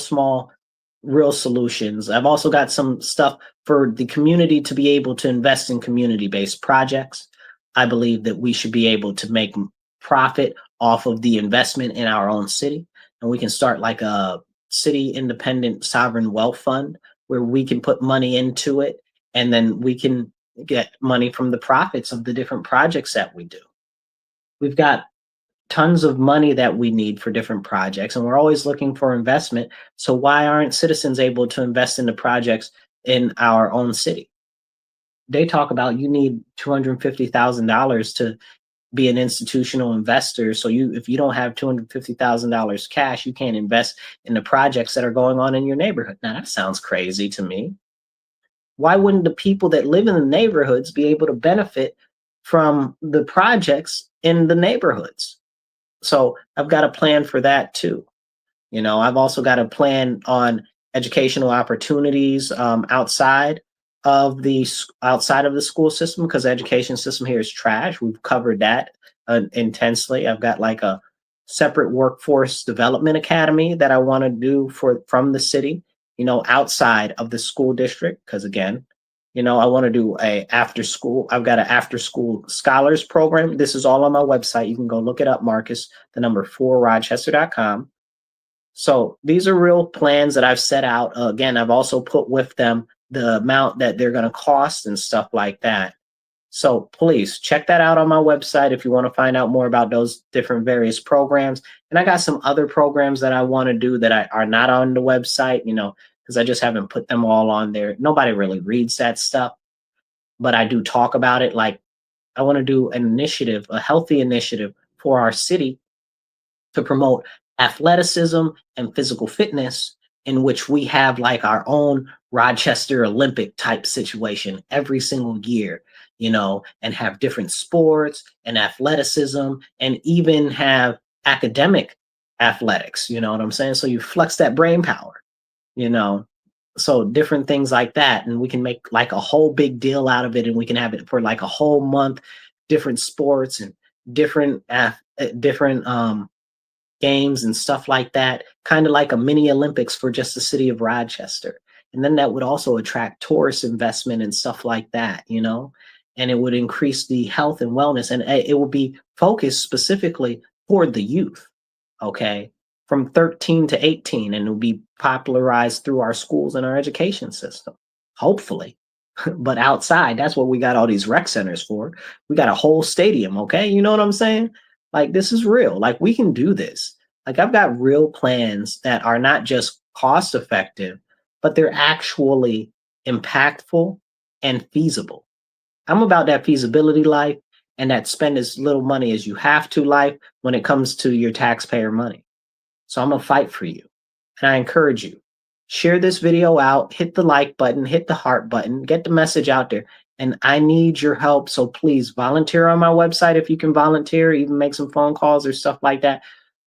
solutions. I've also got some stuff for the community to be able to invest in community-based projects. I believe that we should be able to make profit off of the investment in our own city. And we can start like a city independent sovereign wealth fund where we can put money into it. And then we can get money from the profits of the different projects that we do. We've got tons of money that we need for different projects, and we're always looking for investment. So why aren't citizens able to invest in the projects in our own city? They talk about you need $250,000 to be an institutional investor. So if you don't have $250,000 cash, you can't invest in the projects that are going on in your neighborhood. Now that sounds crazy to me. Why wouldn't the people that live in the neighborhoods be able to benefit from the projects in the neighborhoods? So I've got a plan for that too. I've also got a plan on educational opportunities outside of the school system, because the education system here is trash. We've covered that intensely. I've got like a separate workforce development academy that I want to do from the city, outside of the school district. Because again, I want to do I've got an after school scholars program. This is all on my website. You can go look it up, Marcus, the number 4 Rochester.com. So these are real plans that I've set out. Again, I've also put with them the amount that they're going to cost and stuff like that. So please check that out on my website if you want to find out more about those different various programs. And I got some other programs that I want to do that are not on the website, because I just haven't put them all on there. Nobody really reads that stuff, but I do talk about it. Like I want to do an initiative, a healthy initiative for our city to promote athleticism and physical fitness in which we have like our own Rochester Olympic type situation every single year, and have different sports and athleticism and even have academic athletics, you know what I'm saying? So you flex that brain power, you know. So different things like that, and we can make like a whole big deal out of it, and we can have it for like a whole month, different sports and different games and stuff like that, kind of like a mini Olympics for just the city of Rochester. And then that would also attract tourist investment and stuff like that, and it would increase the health and wellness, and it would be focused specifically toward the youth, okay, from 13 to 18, and it will be popularized through our schools and our education system, hopefully. But outside, that's what we got all these rec centers for. We got a whole stadium, okay? You know what I'm saying? Like, this is real. Like, we can do this. Like, I've got real plans that are not just cost effective, but they're actually impactful and feasible. I'm about that feasibility life and that spend as little money as you have to life when it comes to your taxpayer money. So I'm gonna fight for you. And I encourage you, share this video out, hit the like button, hit the heart button, get the message out there. And I need your help. So please volunteer on my website if you can volunteer, even make some phone calls or stuff like that,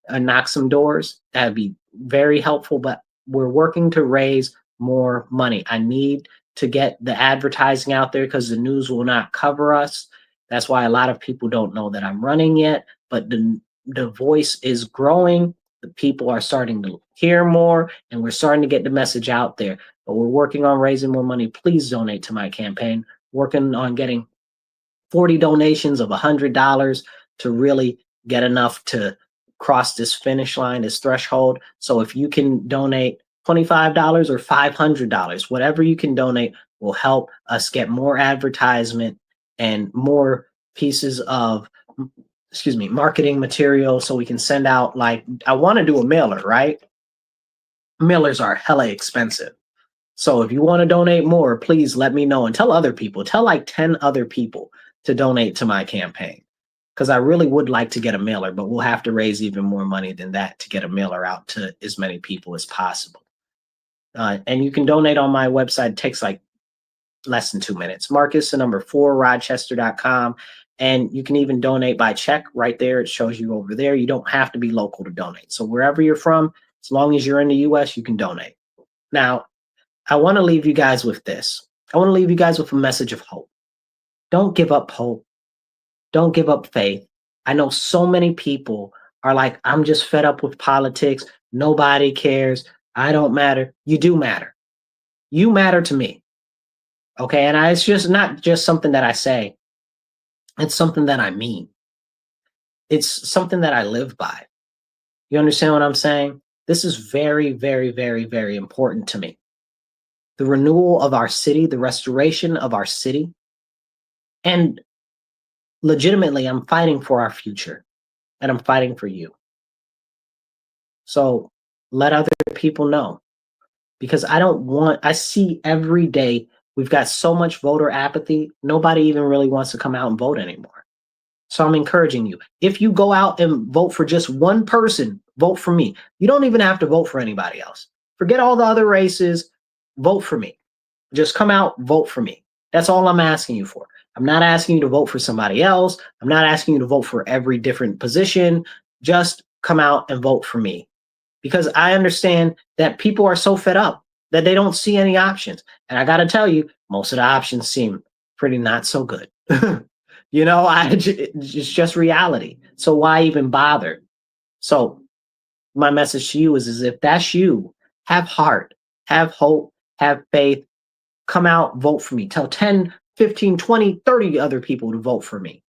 knock some doors. That'd be very helpful. But we're working to raise more money. I need to get the advertising out there because the news will not cover us. That's why a lot of people don't know that I'm running yet, but the voice is growing. The people are starting to hear more, and we're starting to get the message out there. But we're working on raising more money. Please donate to my campaign. Working on getting 40 donations of $100 to really get enough to cross this finish line, this threshold. So if you can donate $25 or $500, whatever you can donate will help us get more advertisement and more pieces of marketing material so we can send out, like, I want to do a mailer, right? Mailers are hella expensive. So if you want to donate more, please let me know and tell other people, tell like 10 other people to donate to my campaign. Because I really would like to get a mailer, but we'll have to raise even more money than that to get a mailer out to as many people as possible. And you can donate on my website. It takes like less than 2 minutes. Marcus, the number 4, Rochester.com. And you can even donate by check right there. It shows you over there. You don't have to be local to donate. So wherever you're from, as long as you're in the US, you can donate. Now, I want to leave you guys with this. I want to leave you guys with a message of hope. Don't give up hope. Don't give up faith. I know so many people are like, I'm just fed up with politics. Nobody cares. I don't matter. You do matter. You matter to me. Okay. And it's just not just something that I say. It's something that I mean. It's something that I live by. You understand what I'm saying? This is very, very, very, very important to me. The renewal of our city, the restoration of our city. And legitimately, I'm fighting for our future, and I'm fighting for you. So let other people know, because I see every day we've got so much voter apathy. Nobody even really wants to come out and vote anymore. So I'm encouraging you. If you go out and vote for just one person, vote for me. You don't even have to vote for anybody else. Forget all the other races. Vote for me. Just come out, vote for me. That's all I'm asking you for. I'm not asking you to vote for somebody else. I'm not asking you to vote for every different position. Just come out and vote for me. Because I understand that people are so fed up that they don't see any options. And I got to tell you, most of the options seem pretty not so good. It's just reality. So why even bother? So my message to you is if that's you, have heart, have hope, have faith, come out, vote for me. Tell 10, 15, 20, 30 other people to vote for me.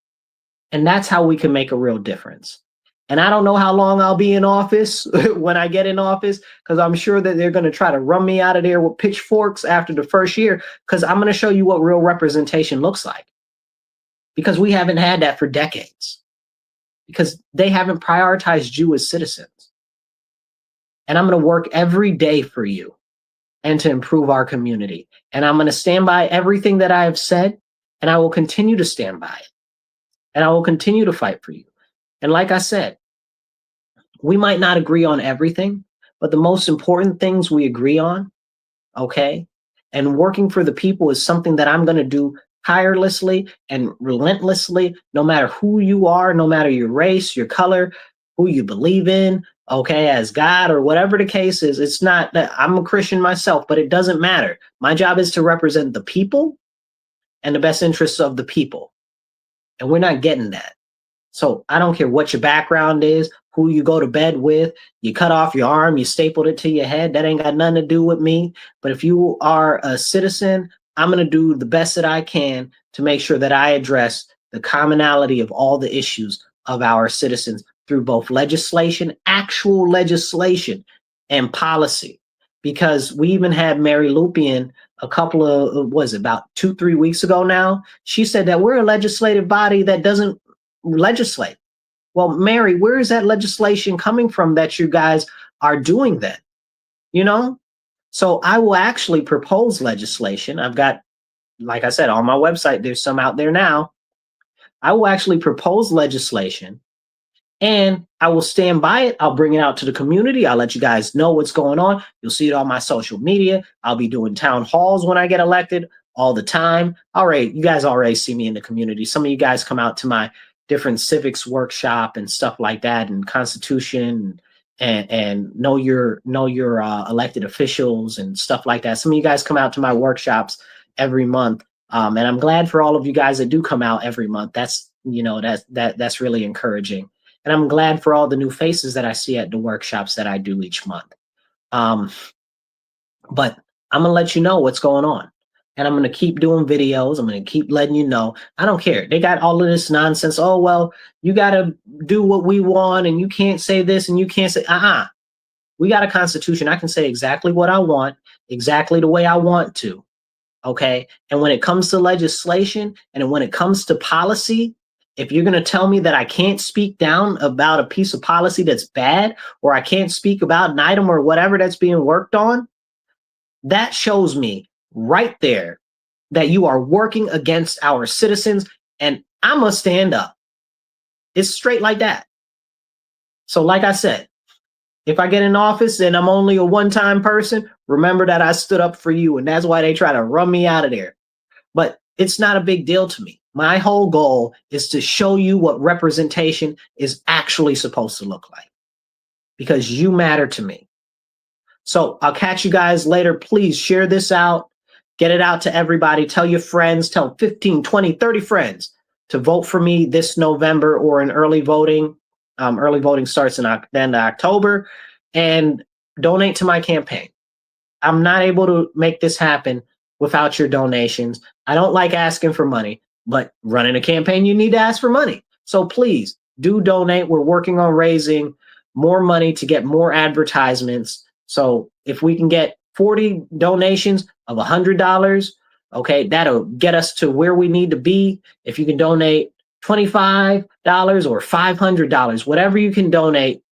And that's how we can make a real difference. And I don't know how long I'll be in office when I get in office, because I'm sure that they're going to try to run me out of there with pitchforks after the first year, because I'm going to show you what real representation looks like. Because we haven't had that for decades. Because they haven't prioritized you as citizens. And I'm going to work every day for you and to improve our community. And I'm going to stand by everything that I have said, and I will continue to stand by it. And I will continue to fight for you. And like I said, we might not agree on everything, but the most important things we agree on, okay? And working for the people is something that I'm going to do tirelessly and relentlessly, no matter who you are, no matter your race, your color, who you believe in, okay, as God or whatever the case is. It's not that I'm a Christian myself, but it doesn't matter. My job is to represent the people and the best interests of the people. And we're not getting that. So I don't care what your background is, who you go to bed with, you cut off your arm, you stapled it to your head. That ain't got nothing to do with me. But if you are a citizen, I'm going to do the best that I can to make sure that I address the commonality of all the issues of our citizens through both legislation, actual legislation, and policy. Because we even had Mary Lupian a couple of, was it about 2-3 weeks ago now? She said that we're a legislative body that doesn't legislate. Well, Mary, where is that legislation coming from that you guys are doing that? You know? So I will actually propose legislation. I've got, like I said, on my website, there's some out there now. I will actually propose legislation and I will stand by it. I'll bring it out to the community. I'll let you guys know what's going on. You'll see it on my social media. I'll be doing town halls when I get elected all the time. All right, you guys already see me in the community. Some of you guys come out to my different civics workshop and stuff like that, and Constitution and know your elected officials and stuff like that. Some of you guys come out to my workshops every month, and I'm glad for all of you guys that do come out every month. That's that's really encouraging. And I'm glad for all the new faces that I see at the workshops that I do each month. But I'm going to let you know what's going on. And I'm going to keep doing videos. I'm going to keep letting you know. I don't care. They got all of this nonsense. Oh, well, you got to do what we want and you can't say this and you can't say, we got a constitution. I can say exactly what I want, exactly the way I want to. Okay. And when it comes to legislation and when it comes to policy, if you're going to tell me that I can't speak down about a piece of policy that's bad, or I can't speak about an item or whatever that's being worked on, that shows me right there that you are working against our citizens, and I must stand up. It's straight like that. So like I said, if I get in office and I'm only a one-time person, remember that I stood up for you, and that's why they try to run me out of there. But it's not a big deal to me. My whole goal is to show you what representation is actually supposed to look like, because you matter to me. So I'll catch you guys later. Please share this out. Get it out to everybody. Tell your friends. Tell 15, 20, 30 friends to vote for me this November or in early voting. Early voting starts in the end of October. And donate to my campaign. I'm not able to make this happen without your donations. I don't like asking for money, but running a campaign, you need to ask for money. So please do donate. We're working on raising more money to get more advertisements. So if we can get 40 donations of $100, okay, that'll get us to where we need to be. If you can donate $25 or $500, whatever you can donate,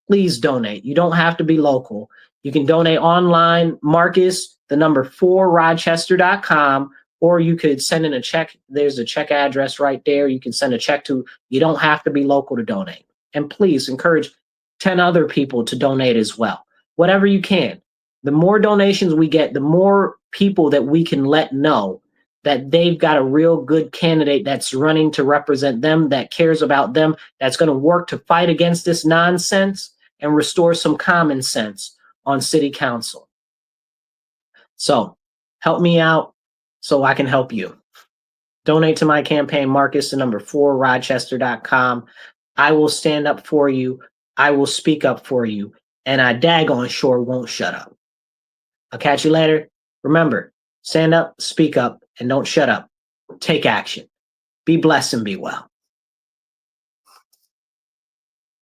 please donate. You don't have to be local. You can donate online, Marcus, the number 4, Rochester.com, or you could send in a check. There's a check address right there. You can send a check to. You don't have to be local to donate. And please encourage 10 other people to donate as well. Whatever you can. The more donations we get, the more people that we can let know that they've got a real good candidate that's running to represent them, that cares about them, that's going to work to fight against this nonsense and restore some common sense on city council. So help me out so I can help you. Donate to my campaign, Marcus, the number 4, Rochester.com. I will stand up for you. I will speak up for you. And I daggone sure won't shut up. I'll catch you later. Remember, stand up, speak up, and don't shut up. Take action. Be blessed and be well.